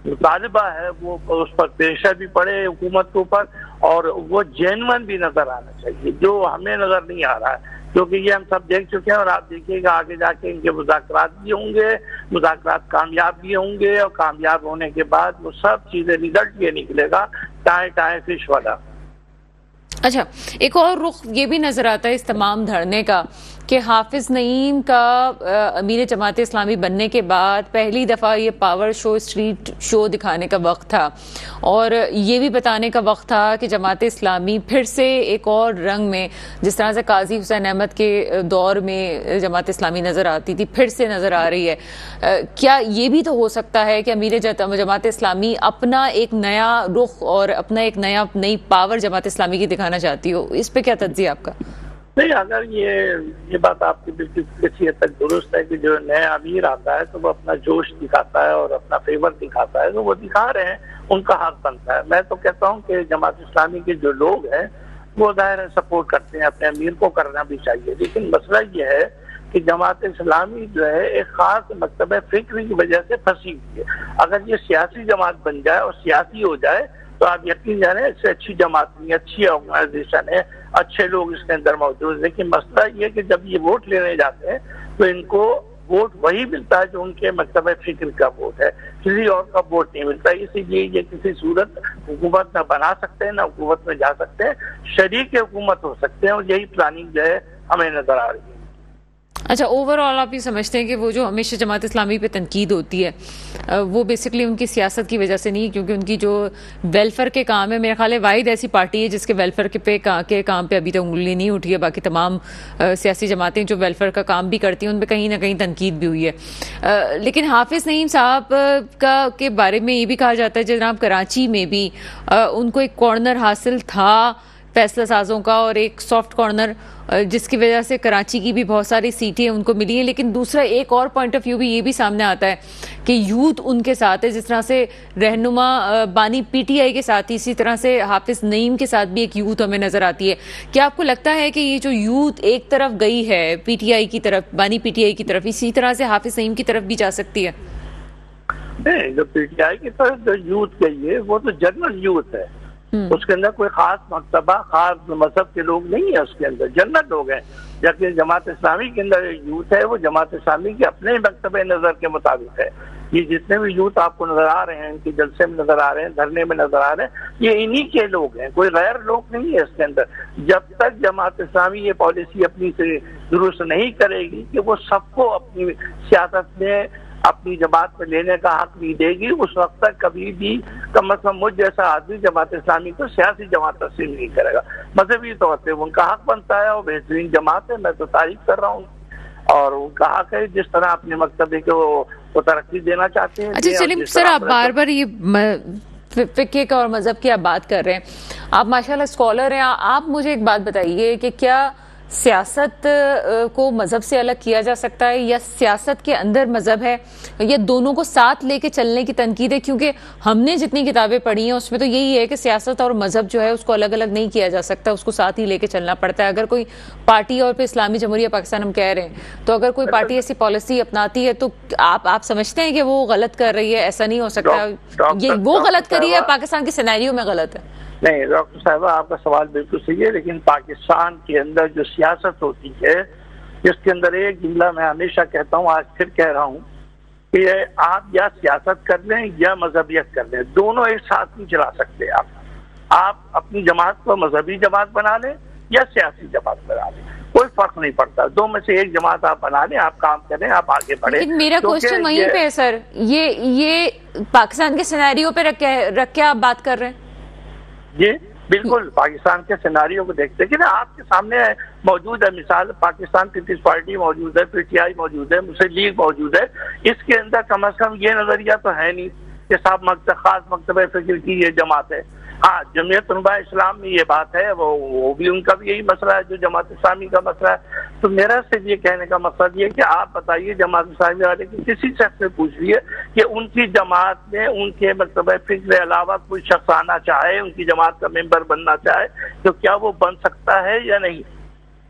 मुतालबा है वो उस पर प्रेशर भी पड़े हुकूमत के ऊपर और वो जेन्युइन भी नजर आना चाहिए, जो हमें नजर नहीं आ रहा है। क्योंकि ये हम सब देख चुके हैं और आप देखिएगा आगे जाके इनके मुज़ाकरात भी होंगे, मुज़ाकरात कामयाब भी होंगे और कामयाब होने के बाद वो सब चीजें रिजल्ट ये निकलेगा टाए टाए फिश वाला। अच्छा, एक और रुख ये भी नजर आता है इस तमाम धरने का कि हाफिज नईम का अमीर जमात इस्लामी बनने के बाद पहली दफ़ा ये पावर शो, स्ट्रीट शो दिखाने का वक्त था और ये भी बताने का वक्त था कि जमात इस्लामी फिर से एक और रंग में, जिस तरह से काजी हुसैन अहमद के दौर में जमात इस्लामी नज़र आती थी, फिर से नज़र आ रही है। क्या ये भी तो हो सकता है कि अमीर जमात इस्लामी अपना एक नया रुख और अपना एक नई पावर जमात इस्लामी की दिखाना चाहती हो? इस पर क्या तज्जिया आपका? नहीं, अगर ये बात आपकी बिल्कुल किसी हद तक दुरुस्त है कि जो नया अमीर आता है तो वो अपना जोश दिखाता है और अपना फेवर दिखाता है, तो वो दिखा रहे हैं, उनका हक बनता है। मैं तो कहता हूँ कि जमात इस्लामी के जो लोग हैं वो जाहिर है सपोर्ट करते हैं, अपने अमीर को करना भी चाहिए, लेकिन मसला ये है कि जमात इस्लामी जो है एक खास मकतब फिक्र की वजह से फंसी हुई है। अगर ये सियासी जमात बन जाए और सियासी हो जाए तो आप यकीन जाने इससे अच्छी जमात नहीं, अच्छी ऑर्गेनाइजेशन है, अच्छे लोग इसके अंदर मौजूद है। लेकिन मसला ये कि जब ये वोट लेने जाते हैं तो इनको वोट वही मिलता है जो उनके मकतब फिक्र का वोट है, किसी और का वोट नहीं मिलता। इसीलिए ये किसी सूरत हुकूमत न बना सकते हैं, न हुकूमत में जा सकते हैं, शरीक हुकूमत हो सकते हैं और यही प्लानिंग जो है हमें नजर आ रही है। अच्छा, ओवरऑल आप ये समझते हैं कि वो जो हमेशा जमात इस्लामी पे तनकीद होती है वो बेसिकली उनकी सियासत की वजह से नहीं, क्योंकि उनकी जो वेलफेयर के काम है, मेरा ख्याल है वाहिद ऐसी पार्टी है जिसके वेलफेयर के काम पे अभी तक उंगली नहीं उठी है। बाकी तमाम सियासी जमातें जो वेलफेयर का काम भी करती हैं उन पर कहीं ना कहीं तनकीद भी हुई है। लेकिन हाफिज नईम साहब के बारे में ये भी कहा जाता है जनाब कराची में भी उनको एक कॉर्नर हासिल था फैसला साजों का, और एक सॉफ्ट कॉर्नर जिसकी वजह से कराची की भी बहुत सारी सीटें उनको मिली हैं। लेकिन दूसरा एक और पॉइंट ऑफ व्यू भी ये भी सामने आता है कि यूथ उनके साथ है, जिस तरह से रहनुमा बानी पीटीआई के साथ ही, इसी तरह से हाफिज नईम के साथ भी एक यूथ हमें नजर आती है। क्या आपको लगता है कि ये जो यूथ एक तरफ गई है पीटीआई की तरफ, बानी पीटीआई की तरफ, इसी तरह से हाफिज नईम की तरफ भी जा सकती है? नहीं, जो पीटीआई की तरफ जो यूथ गई है वो तो जनरल यूथ है, उसके अंदर कोई खास मकतबा खास मजहब के लोग नहीं है, उसके अंदर जनरल लोग हैं। जबकि जमात इस्लामी के अंदर यूथ है वो जमात इस्लामी के अपने मकतबे नजर के मुताबिक है। ये जितने भी यूथ आपको नजर आ रहे हैं, इनके जलसे में नजर आ रहे हैं, धरने में नजर आ रहे हैं, ये इन्हीं के लोग हैं, कोई गैर लोग नहीं है इसके अंदर। जब तक जमात इस्लामी ये पॉलिसी अपनी से दुरुस्त नहीं करेगी कि वो सबको अपनी सियासत में अपनी जमात में लेने का हक नहीं देगी, उस वक्त तक कभी भी कम अज कम मुझ जैसा आदमी जमात इस्लामी को सियासी जमात तस्लीम नहीं करेगा। मजहबी तौर पर उनका हक बनता है और बेहतरीन जमात है, मैं तो तारीफ कर रहा हूँ, और उनका हक है जिस तरह अपने मकतबे को वो तरक्की देना चाहते हैं। अच्छा सलीम सर, आप बार बार ये फिक्के का और मजहब की आप बात कर रहे हैं, आप माशाल्लाह स्कॉलर हैं, आप मुझे एक बात बताइए कि क्या सियासत को मजहब से अलग किया जा सकता है, या सियासत के अंदर मजहब है, या दोनों को साथ लेके चलने की तनकीद है? क्योंकि हमने जितनी किताबें पढ़ी हैं उसमें तो यही है कि सियासत और मजहब जो है उसको अलग अलग नहीं किया जा सकता, उसको साथ ही लेके चलना पड़ता है। अगर कोई पार्टी, और फिर इस्लामी जमहूरिया पाकिस्तान हम कह रहे हैं, तो अगर कोई पार्टी ऐसी पॉलिसी अपनाती है तो आप समझते हैं कि वो गलत कर रही है? ऐसा नहीं हो सकता, ये वो गलत करी है, पाकिस्तान के सिनेरियो में गलत है। नहीं डॉक्टर साहबा, आपका सवाल बिल्कुल सही है, लेकिन पाकिस्तान के अंदर जो सियासत होती है, जिसके अंदर एक जुमला मैं हमेशा कहता हूँ, आज फिर कह रहा हूँ कि आप या सियासत कर लें या मजहबियत कर लें, दोनों एक साथ नहीं चला सकते। आप अपनी जमात को मजहबी जमात बना लें या सियासी जमात बना लें, कोई फर्क नहीं पड़ता, दो में से एक जमात आप बना लें, आप काम करें, आप आगे बढ़े। लेकिन मेरा क्वेश्चन वहीं पे है सर, ये पाकिस्तान के सिनेरियो पे रख के आप बात कर रहे हैं? जी बिल्कुल, पाकिस्तान के सिनारियों को देखते कि ना आपके सामने मौजूद है, मिसाल पाकिस्तान पीपल्स पार्टी मौजूद है, पीटीआई मौजूद है, मुस्लिम लीग मौजूद है, इसके अंदर कम अज कम ये नजरिया तो है नहीं कि साहब खास मकतब फिक्र की ये जमात है। हाँ, जमीयत उलमा इस्लाम में ये बात है, वो भी उनका भी यही मसला है जो जमात इस्लामी का मसला है। तो मेरा सिर्फ ये कहने का मकसद ये है कि आप बताइए जमात इस्लामी वाले की किसी शख्स से पूछिए कि उनकी जमात में उनके मतलब फिक्र के अलावा कोई शख्स आना चाहे, उनकी जमात का मेंबर बनना चाहे, तो क्या वो बन सकता है या नहीं?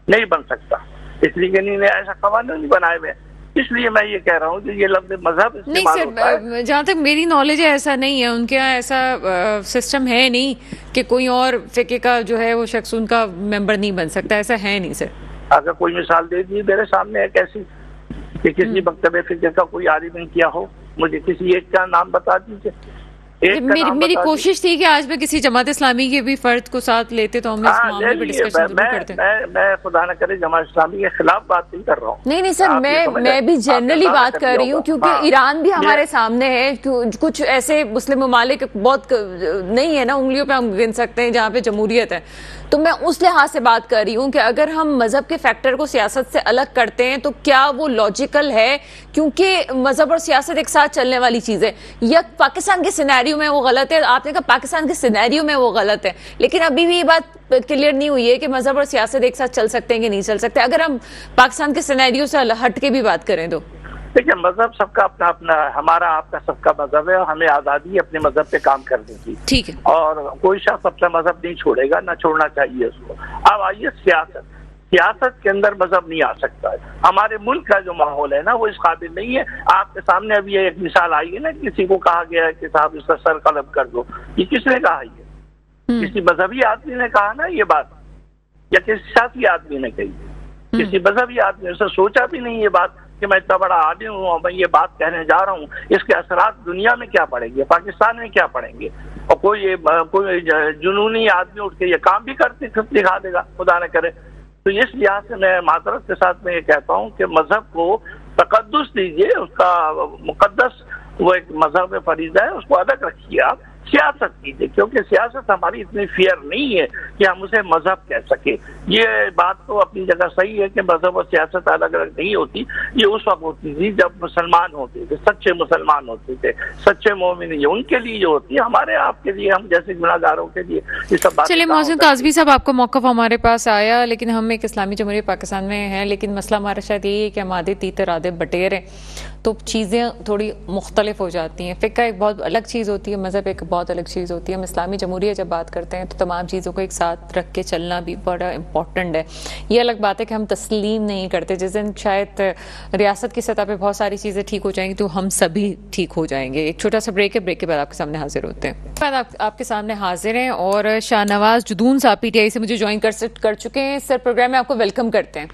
नहीं बन सकता, इसलिए कि नहीं ऐसा कानून नहीं बनाए हुए। इसलिए मैं ये कह रहा हूँ कि ये लफ्ज़ मजहब नहीं सर, जहाँ तक मेरी नॉलेज है ऐसा नहीं है, उनके यहाँ ऐसा सिस्टम है नहीं कि कोई और फिके का जो है वो शख्स उनका मेंबर नहीं बन सकता, ऐसा है नहीं सर। अगर कोई मिसाल दे दी मेरे सामने है कैसी कि किसी मकतबे फिक्र का कोई आलिम ने किया हो, मुझे किसी एक का नाम बता दीजिए। मेरी कोशिश थी कि आज मैं किसी जमात इस्लामी के भी फर्द को साथ लेते तो हम इस मामले पे डिस्कशन जरूर करते। मैं खुदा न करे जमात इस्लामी के खिलाफ बात नहीं कर रहा हूँ। नहीं सर, मैं भी जनरली बात कर रही हूँ, क्योंकि ईरान भी हमारे सामने है, कुछ ऐसे मुस्लिम ममालिक बहुत नहीं है ना, उंगलियों पे हम गिन सकते हैं जहाँ पे जमहूरियत है। तो मैं उस लिहाज से बात कर रही हूँ कि अगर हम मजहब के फैक्टर को सियासत से अलग करते हैं तो क्या वो लॉजिकल है? क्योंकि मजहब और सियासत एक साथ चलने वाली चीज है। या पाकिस्तान के सिनेरियो में वो गलत है? आपने कहा पाकिस्तान के सिनेरियो में वो गलत है, लेकिन अभी भी ये बात क्लियर नहीं हुई है कि मजहब और सियासत एक साथ चल सकते हैं कि नहीं चल सकते। अगर हम पाकिस्तान के सिनेरियो से हट के भी बात करें तो देखिए, मजहब सबका अपना अपना, हमारा आपका सबका मजहब है और हमें आजादी है अपने मजहब पे काम करने की। ठीक है, और कोई शख्स अपना मजहब नहीं छोड़ेगा, ना छोड़ना चाहिए उसको। अब आइए सियासत के अंदर मजहब नहीं आ सकता है। हमारे मुल्क का जो माहौल है ना वो इस काबिल नहीं है। आपके सामने अभी एक मिसाल आई है ना, किसी को कहा गया है कि साहब इसका सर कलम कर दो, ये किसने कहा? ये किसी मजहबी आदमी ने कहा ना ये बात, या किसी सियासी आदमी ने कही? किसी मजहबी आदमी ने सोचा भी नहीं ये बात कि मैं इतना बड़ा आदमी हूँ और मैं ये बात कहने जा रहा हूँ, इसके असरात दुनिया में क्या पड़ेंगे, पाकिस्तान में क्या पड़ेंगे। और कोई जुनूनी आदमी उठ के ये काम भी करते दिखा देगा, खुदा न करे। तो इस लिहाज से मैं माजरत के साथ में ये कहता हूँ कि मजहब को तकद्दुस दीजिए, उसका मुकद्दस वो एक मजहब फरीजा है, उसको अलग रखिए। आप सियासत कीजिए, क्योंकि सियासत हमारी इतनी फेयर नहीं है कि हम उसे मजहब कह सके। ये बात तो अपनी जगह सही है कि मजहब और सियासत अलग अलग नहीं होती। ये उस वक्त होती थी जब मुसलमान होते थे, सच्चे मुसलमान होते थे, सच्चे मोमिन, ये उनके लिए जो होती है, हमारे आपके लिए, हम जैसे गुनाहगारों के लिए ये सब बात। चलिए मोहसिन काज़मी साहब, आपका मौक़िफ़ हमारे पास आया, लेकिन हम एक इस्लामी जमहूरियत पाकिस्तान में हैं, लेकिन मसला हमारा शायद यही है कि हम आधे तीतर आधे बटेर हैं, तो चीज़ें थोड़ी मुख्तलिफ हो जाती हैं। फ़िक़्ह एक बहुत अलग चीज़ होती है, मज़हब एक बहुत अलग चीज़ होती है। हम इस्लामी जमहूरियत जब बात करते हैं तो तमाम चीज़ों को एक साथ रख के चलना भी बड़ा इंपॉर्टेंट है। ये अलग बात है कि हम तस्लीम नहीं करते। जिस दिन शायद रियासत की सतह पे बहुत सारी चीज़ें ठीक हो जाएंगी तो हम सभी ठीक हो जाएंगे। एक छोटा सा ब्रेक है, ब्रेक के बाद आपके सामने हाजिर होते हैं। आपके सामने हाजिर हैं और शाहनवाज जुदून साहब PTI से मुझे ज्वाइन कर चुके हैं। सर, प्रोग्राम में आपको वेलकम करते हैं।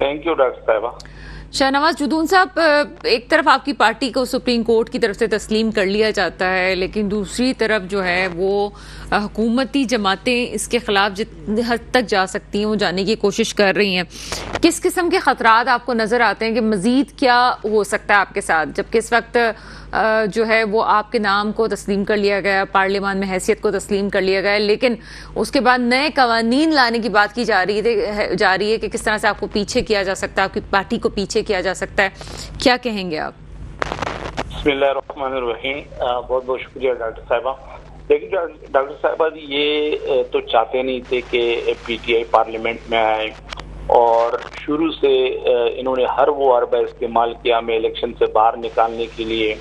थैंक यू डॉक्टर साहिबा। शाहनवाज जुदून साहब, एक तरफ आपकी पार्टी को सुप्रीम कोर्ट की तरफ से तस्लीम कर लिया जाता है, लेकिन दूसरी तरफ जो है वो हुकूमती जमातें इसके खिलाफ जितनी हद तक जा सकती हैं वो जाने की कोशिश कर रही हैं। किस किस्म के खतरात आपको नजर आते हैं कि मजीद क्या हो सकता है आपके साथ, जबकि इस वक्त जो है वो आपके नाम को तस्लीम कर लिया गया, पार्लियामान में हैसियत को तस्लीम कर लिया गया, लेकिन उसके बाद नए कवानीन लाने की बात की जा रही है कि किस तरह से आपको पीछे किया जा सकता है, आपकी पार्टी को पीछे किया जा सकता है। क्या कहेंगे आप? बिस्मिल्लाहिर्रहमानिर्रहीम। बहुत बहुत शुक्रिया डॉक्टर साहिबा। देखिए डॉक्टर साहिबा, ये तो चाहते नहीं थे कि PTI पार्लियामेंट में आए, और शुरू से इन्होंने हर वो अरबा इस्तेमाल किया हमें इलेक्शन से बाहर निकालने के लिए।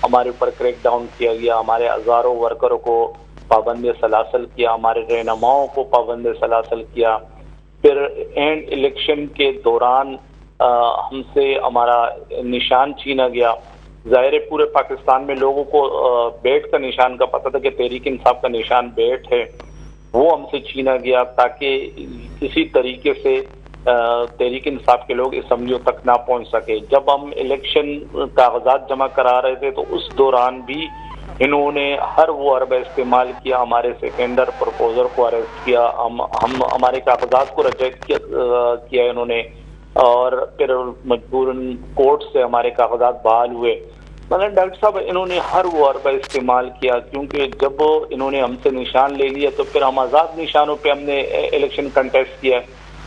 हमारे ऊपर क्रैकडाउन किया गया, हमारे हज़ारों वर्करों को पाबंद सलासल किया, हमारे रहनुमाओं को पाबंद सलासल किया। फिर एंड इलेक्शन के दौरान हमसे हमारा निशान छीना गया। ज़ाहिर है पूरे पाकिस्तान में लोगों को बैट का निशान का पता था कि तहरीक इंसाफ का निशान बैट है, वो हमसे छीना गया ताकि किसी तरीके से तहरीक इंसाफ के लोग असम्बलियों तक ना पहुंच सके। जब हम इलेक्शन कागजात जमा करा रहे थे तो उस दौरान भी इन्होंने हर वो अरबा इस्तेमाल किया, हमारे सेकेंडर प्रपोजर को अरेस्ट किया, हम हमारे कागजात को रिजेक्ट किया इन्होंने, और फिर मजबूरन कोर्ट से हमारे कागजात बहाल हुए। मतलब डॉक्टर साहब, इन्होंने हर वो अरबा इस्तेमाल किया, क्योंकि जब इन्होंने हमसे निशान ले लिया तो फिर हम आज़ाद निशानों पे हमने इलेक्शन कंटेस्ट किया।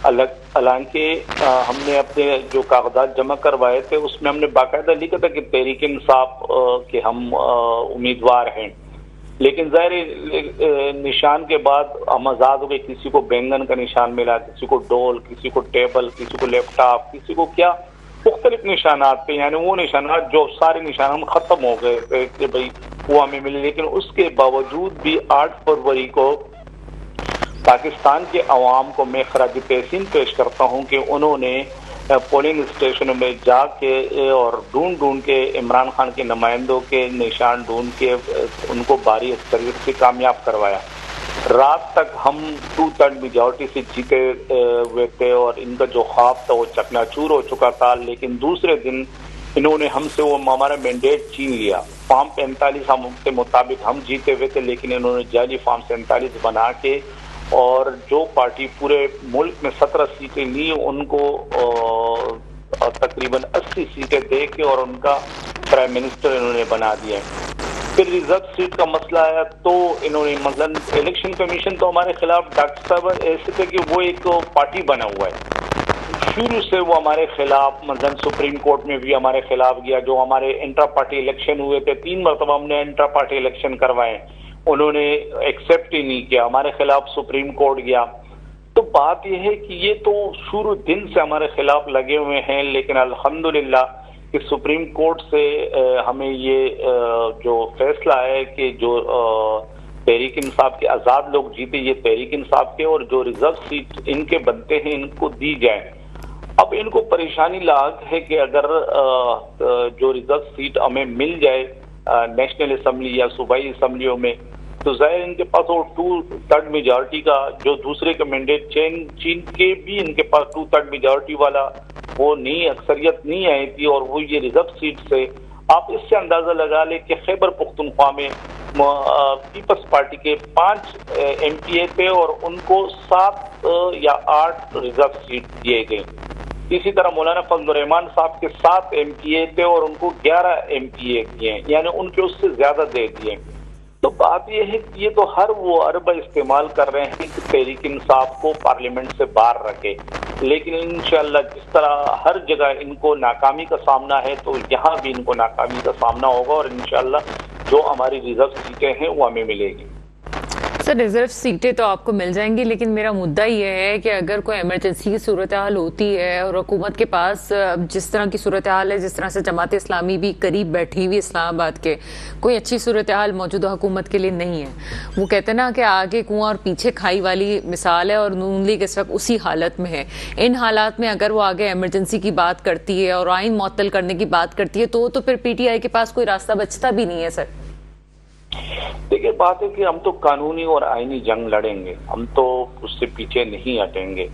हालांकि हमने अपने जो कागजात जमा करवाए थे उसमें हमने बाकायदा लिखा था कि तहरीक इंसाफ के हम उम्मीदवार हैं, लेकिन ज़ाहिर निशान के बाद हम आज़ाद हो गए। किसी को बैंगन का निशान मिला, किसी को डोल, किसी को टेबल, किसी को लैपटॉप, किसी को क्या मुख्तलिफ निशानात पे, यानी वो निशानात जो सारे निशान हम ख़त्म हो गए थे कि भाई वो हमें मिले। लेकिन उसके बावजूद भी 8 फरवरी को पाकिस्तान के अवाम को मैं खराज तहसीन पेश करता हूँ कि उन्होंने पोलिंग स्टेशनों में जाके और ढूंढ के इमरान खान के नुमाइंदों के निशान ढूंढ के उनको भारी अक्सरियत से कामयाब करवाया। रात तक हम 2/3 मेजॉरिटी से जीते हुए थे और इनका जो ख्वाब था वो चकनाचूर हो चुका था। लेकिन दूसरे दिन इन्होंने हमसे वो हमारा मैंडेट छीन लिया। फॉर्म 45 के मुताबिक हम जीते हुए थे, लेकिन इन्होंने जाली फॉर्म 47 बना के और जो पार्टी पूरे मुल्क में 17 सीटें ली उनको तकरीबन 80 सीटें दे के और उनका प्राइम मिनिस्टर इन्होंने बना दिया। फिर रिजर्व सीट का मसला आया तो इन्होंने मतलब इलेक्शन कमीशन तो हमारे खिलाफ डॉक्टर साहब ऐसे थे कि वो एक पार्टी बना हुआ है। शुरू से वो हमारे खिलाफ मतलब सुप्रीम कोर्ट में भी हमारे खिलाफ गया। जो हमारे इंट्रा पार्टी इलेक्शन हुए थे, 3 मरतबा हमने इंट्रा पार्टी इलेक्शन करवाए, उन्होंने एक्सेप्ट ही नहीं किया, हमारे खिलाफ सुप्रीम कोर्ट गया। तो बात यह है कि ये तो शुरू दिन से हमारे खिलाफ लगे हुए हैं, लेकिन अल्हम्दुलिल्लाह कि सुप्रीम कोर्ट से हमें ये जो फैसला है कि जो तहरीक इंसाफ के आज़ाद लोग जीते ये तहरीक इंसाफ के, और जो रिजर्व सीट इनके बनते हैं इनको दी जाए। अब इनको परेशानी लाग है कि अगर जो रिजर्व सीट हमें मिल जाए नेशनल असम्बली या सूबाई असम्बलियों में, तो जाहिर इनके पास वो 2/3 मेजॉरिटी का जो दूसरे के मैंडेट चीन के भी इनके पास 2/3 मेजॉरिटी वाला वो नहीं अक्सरियत नहीं आई थी, और वो ये रिजर्व सीट से आप इससे अंदाजा लगा ले कि खैबर पुख्तनख्वा में पीपल्स पार्टी के 5 MPA थे और उनको 7 या 8 रिजर्व सीट दिए गए। इसी तरह मौलाना फजलुर रहमान साहब के 7 MPA थे और उनको 11 MPA दिए, यानी उनके उससे ज्यादा दे दिए। तो बात यह है कि ये तो हर वो अरब इस्तेमाल कर रहे हैं कि तहरीक इंसाफ को पार्लियामेंट से बाहर रखे, लेकिन इंशाअल्लाह जिस तरह हर जगह इनको नाकामी का सामना है तो यहाँ भी इनको नाकामी का सामना होगा और इंशाअल्लाह जो हमारी रिजर्व सीटें हैं वो हमें मिलेगी। सर, रिजर्व सीटें तो आपको मिल जाएंगी, लेकिन मेरा मुद्दा ये है कि अगर कोई इमरजेंसी की सूरत हाल होती है और हुकूमत के पास जिस तरह की सूरत हाल है, जिस तरह से जमात इस्लामी भी करीब बैठी हुई इस्लामाबाद के, कोई अच्छी सूरत हाल मौजूदा हुकूमत के लिए नहीं है। वो कहते हैं ना कि आगे कुआं और पीछे खाई वाली मिसाल है और नून लीग इस वक्त उसी हालत में है। इन हालात में अगर वो आगे इमरजेंसी की बात करती है और आइन मुअत्तल करने की बात करती है तो फिर PTI के पास कोई रास्ता बचता भी नहीं है। सर देखिए, बात है कि हम तो कानूनी और आईनी जंग लड़ेंगे, हम तो उससे पीछे नहीं हटेंगे।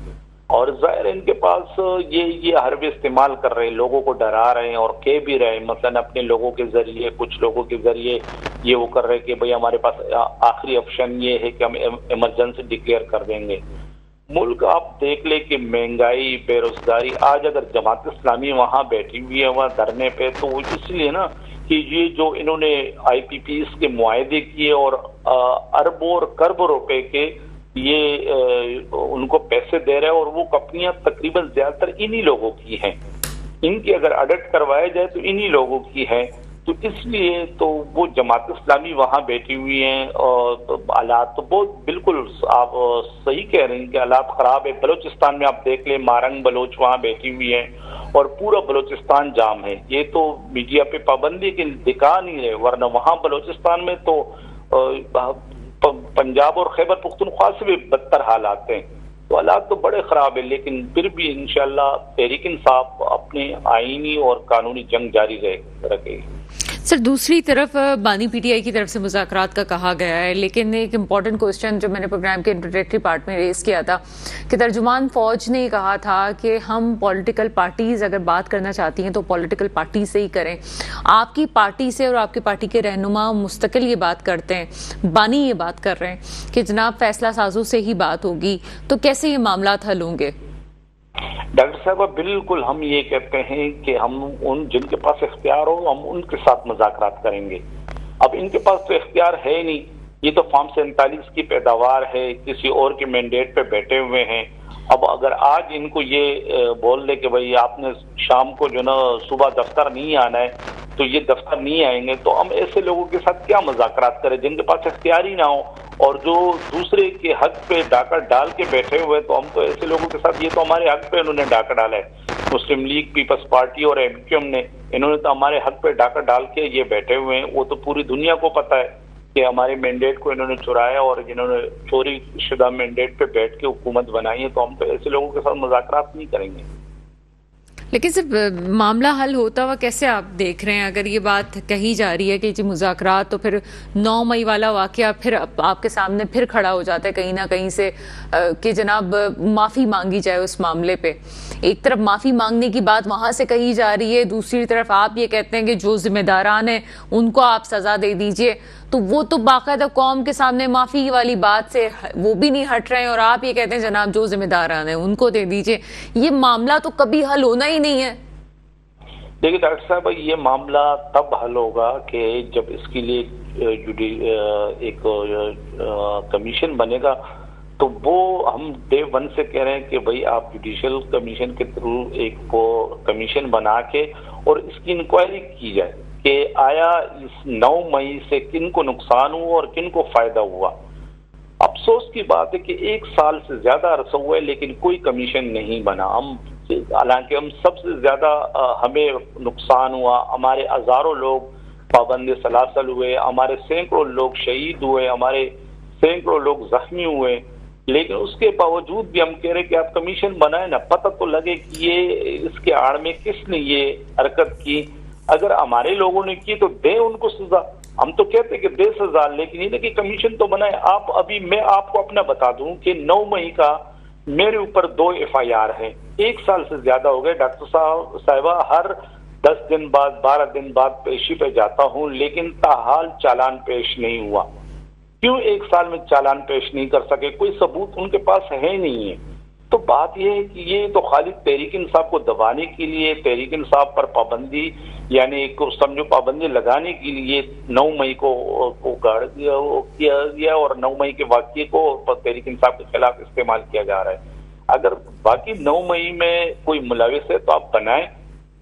और जाहिर इनके पास ये हरबे इस्तेमाल कर रहे हैं, लोगों को डरा रहे हैं और कह भी रहे हैं, मसलन अपने लोगों के जरिए, कुछ लोगों के जरिए ये वो कर रहे हैं कि भाई हमारे पास आखिरी ऑप्शन ये है कि हम इमरजेंसी डिक्लेयर कर देंगे। मुल्क आप देख ले कि महंगाई, बेरोजगारी, आज अगर जमात इस्लामी वहां बैठी हुई है वहां धरने पे, तो इसलिए ना कि ये जो इन्होंने IPPs के मुआहदे किए और अरबों और खरबों रुपए के ये उनको पैसे दे रहे हैं और वो कंपनियां तकरीबन ज्यादातर इन्हीं लोगों की हैं। इनकी अगर ऑडिट करवाया जाए तो इन्हीं लोगों की है, तो इसलिए तो वो जमात इस्लामी वहां बैठी हुई हैं और हालात तो बहुत बिल्कुल आप सही कह रहे हैं कि हालात खराब है। बलोचिस्तान में आप देख लें, मारंग बलोच वहां बैठी हुई है और पूरा बलोचिस्तान जाम है। ये तो मीडिया पे पाबंदी के दिखा नहीं रहे, वरना वहां बलोचिस्तान में तो पंजाब और खैबर पुख्तनख्वा से भी बदतर हालात हैं। तो हालात तो बड़े खराब है, लेकिन फिर भी इंशाअल्लाह तहरीक इंसाफ अपने आईनी और कानूनी जंग जारी रखेगी। सर, दूसरी तरफ बानी PTI की तरफ से मुज़ाकरात का कहा गया है, लेकिन एक इम्पॉर्टेंट क्वेश्चन जो मैंने प्रोग्राम के इंट्रोडक्टरी पार्ट में रेस किया था कि तर्जुमान फौज ने कहा था कि हम पॉलिटिकल पार्टीज अगर बात करना चाहती हैं तो पॉलिटिकल पार्टी से ही करें। आपकी पार्टी से और आपकी पार्टी के रहनुमा मुस्तकिल ये बात करते हैं, बानी ये बात कर रहे हैं कि जनाब फैसला साजों से ही बात होगी, तो कैसे ये मामला हल होंगे? डॉक्टर साहब, बिल्कुल हम ये कहते हैं कि हम उन जिनके पास इख्तियार हो हम उनके साथ मुज़ाकरात करेंगे। अब इनके पास तो इख्तियार है ही नहीं, ये तो फार्म 47 की पैदावार है, किसी और के मैंडेट पे बैठे हुए हैं। अब अगर आज इनको ये बोल दे कि भाई आपने शाम को जो ना सुबह दफ्तर नहीं आना है, तो ये दफ्तर नहीं आएंगे, तो हम ऐसे लोगों के साथ क्या मुज़ाकरात करें जिनके पास इख्तियार ही ना हो और जो दूसरे के हक पे डाका डाल के बैठे हुए। तो हम तो ऐसे लोगों के साथ, ये तो हमारे हक पे उन्होंने डाका डाला है। मुस्लिम लीग, पीपल्स पार्टी और MQM ने, इन्होंने तो हमारे हक पे डाका डाल के ये बैठे हुए हैं। वो तो पूरी दुनिया को पता है कि हमारे मैंडेट को इन्होंने चुराया और जिन्होंने चोरी शुदा मैंडेट पे बैठ के हुकूमत बनाई है। तो हम तो ऐसे लोगों के साथ मुज़ाकरात नहीं करेंगे। लेकिन सिर्फ मामला हल होता हुआ कैसे आप देख रहे हैं? अगर ये बात कही जा रही है कि जी मुज़ाकरात, तो फिर 9 मई वाला वाकया फिर आपके सामने फिर खड़ा हो जाता है कहीं ना कहीं से कि जनाब माफ़ी मांगी जाए उस मामले पे। एक तरफ माफ़ी मांगने की बात वहां से कही जा रही है, दूसरी तरफ आप ये कहते हैं कि जो जिम्मेदारान हैं उनको आप सज़ा दे दीजिए। तो वो तो बाकायदा कौम के सामने माफ़ी वाली बात से वो भी नहीं हट रहे हैं और आप ये कहते हैं जनाब जो जिम्मेदारान हैं उनको दे दीजिए। ये मामला तो कभी हल होना ही नहीं है। देखिए डॉक्टर साहब, ये मामला तब हल होगा कि जब इसके लिए एक कमीशन बनेगा। तो वो हम डे 1 से कह रहे हैं कि भाई आप जुडिशियल कमीशन के थ्रू एक को कमीशन बना के और इसकी इंक्वायरी की जाए कि आया इस 9 मई से किन को नुकसान हुआ और किन को फायदा हुआ। अफसोस की बात है कि 1 साल से ज्यादा अरसा हुआ है लेकिन कोई कमीशन नहीं बना। हालांकि हम सबसे ज्यादा हमें नुकसान हुआ, हमारे हजारों लोग पाबंद सलासल हुए, हमारे सैकड़ों लोग शहीद हुए, हमारे सैकड़ों लोग जख्मी हुए, लेकिन उसके बावजूद भी हम कह रहे कि आप कमीशन बनाए ना, पता तो लगे कि ये इसके आड़ में किसने ये हरकत की। अगर हमारे लोगों ने की तो दे उनको सजा, हम तो कहते कि दे सजा, लेकिन ये ना कि कमीशन तो बनाए। आप अभी मैं आपको अपना बता दूं कि 9 मई का मेरे ऊपर 2 FIR है, 1 साल से ज्यादा हो गए डॉक्टर साहबा। हर 10 दिन बाद 12 दिन बाद पेशी पे जाता हूं, लेकिन ताहाल चालान पेश नहीं हुआ। क्यों 1 साल में चालान पेश नहीं कर सके? कोई सबूत उनके पास है नहीं है। तो बात यह है कि ये तो खाली तहरीक इंसाफ को दबाने के लिए, तहरीक इंसाफ पर पाबंदी यानी समझो पाबंदी लगाने के लिए 9 मई को गाड़ किया गया और 9 मई के वाक़ये को तहरीक इंसाफ के खिलाफ इस्तेमाल किया जा रहा है। अगर बाकी 9 मई में कोई मुलविस है तो आप बनाएं,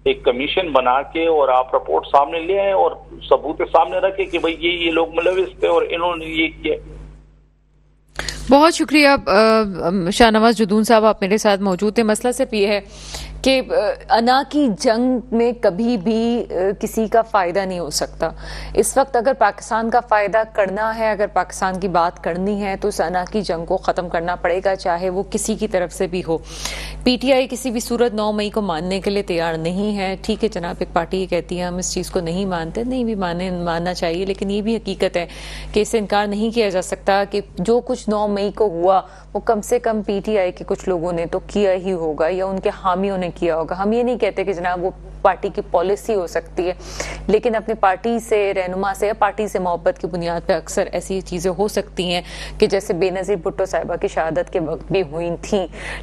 एक कमीशन बना के, और आप रिपोर्ट सामने ले आए और सबूत सामने रखें कि भाई ये लोग मुलविस थे और इन्होंने ये किया। बहुत शुक्रिया शाहनवाज जुदून साहब, आप मेरे साथ मौजूद थे। मसला सिर्फ ये है कि अना की जंग में कभी भी किसी का फ़ायदा नहीं हो सकता। इस वक्त अगर पाकिस्तान का फ़ायदा करना है, अगर पाकिस्तान की बात करनी है, तो इस अना की जंग को ख़त्म करना पड़ेगा, चाहे वो किसी की तरफ से भी हो। पीटीआई किसी भी सूरत 9 मई को मानने के लिए तैयार नहीं है। ठीक है जनाब, एक पार्टी ये कहती है हम इस चीज़ को नहीं मानते, नहीं भी मानना चाहिए, लेकिन ये भी हकीकत है कि इससे इनकार नहीं किया जा सकता कि जो कुछ 9 मई को हुआ वो कम से कम पीटीआई के कुछ लोगों ने तो किया ही होगा या उनके हामियों ने किया होगा। हम ये नहीं कहते कि जनाब वो पार्टी की पॉलिसी हो सकती है, लेकिन अपनी पार्टी से, रहनुमा से या पार्टी से मोहब्बत की बुनियाद पर अक्सर ऐसी चीज़ें हो सकती हैं कि जैसे बेनज़ीर भुट्टो साहिबा की शहादत के वक्त भी हुई थी।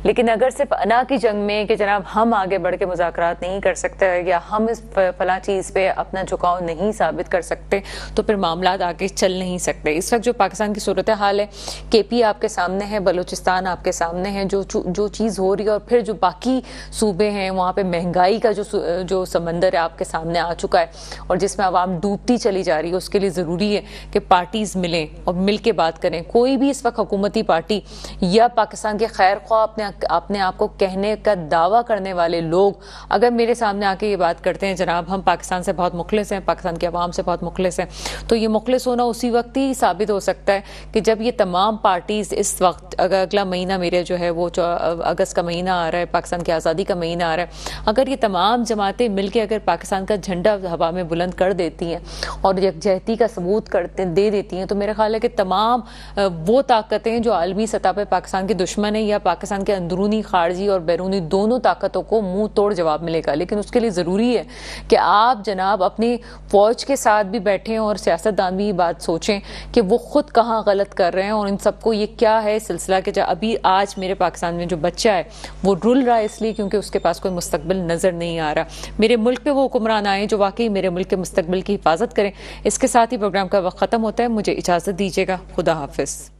लेकिन अगर सिर्फ अना की जंग में कि जनाब हम आगे बढ़ के मुज़ाकरात नहीं कर सकते या हम इस फला चीज़ पे अपना झुकाव नहीं साबित कर सकते, तो फिर मामला आगे चल नहीं सकते। इस वक्त जो पाकिस्तान की सूरत हाल है, केपी आपके सामने है, बलूचिस्तान आपके सामने है, जो चीज़ हो रही है, और फिर जो बाकी सूबे हैं वहाँ पे महंगाई का जो समंदर है आपके सामने आ चुका है और जिसमें आवाम डूबती चली जा रही है। उसके लिए ज़रूरी है कि पार्टीज मिलें और मिल के बात करें। कोई भी इस वक्त हुकूमती पार्टी या पाकिस्तान के खैर ख्वाह अपने आप को कहने का दावा करने वाले लोग अगर मेरे सामने आके ये बात करते हैं जनाब हम पाकिस्तान से बहुत मुखलिस हैं, पाकिस्तान के अवाम से बहुत मुखलिस हैं, तो ये मुखलिस होना उसी वक्त ही साबित हो सकता है कि जब ये तमाम पार्टीज इस वक्त, अगर अगला महीना मेरे जो है वो अगस्त का महीना आ रहा है, पाकिस्तान की आज़ादी का महीना आ रहा है, अगर ये तमाम जमातें मिलकर अगर पाकिस्तान का झंडा हवा में बुलंद कर देती हैं और यकजहती का सबूत दे देती हैं, तो मेरा ख्याल है कि तमाम वो ताकतें जो आलमी सतह पर पाकिस्तान के दुश्मन है या पाकिस्तान के अंदरूनी, खारजी और बैरूनी दोनों ताकतों को मुंह तोड़ जवाब मिलेगा। लेकिन उसके लिए ज़रूरी है कि आप जनाब अपनी फौज के साथ भी बैठें और सियासतदान भी ये बात सोचें कि वो खुद कहाँ गलत कर रहे हैं और इन सबको ये क्या है सिलसिला के अभी आज मेरे पाकिस्तान में जो बच्चा है वो रुल रहा है इसलिए क्योंकि उसके पास कोई मुस्तकबिल नज़र नहीं आ रहा। मेरे मुल्क पे वो हुक्मरान आए जो वाकई मेरे मुल्क के मुस्तकबिल की हिफाजत करें। इसके साथ ही प्रोग्राम का वक्त ख़त्म होता है। मुझे इजाज़त दीजिएगा। खुदा हाफिज़।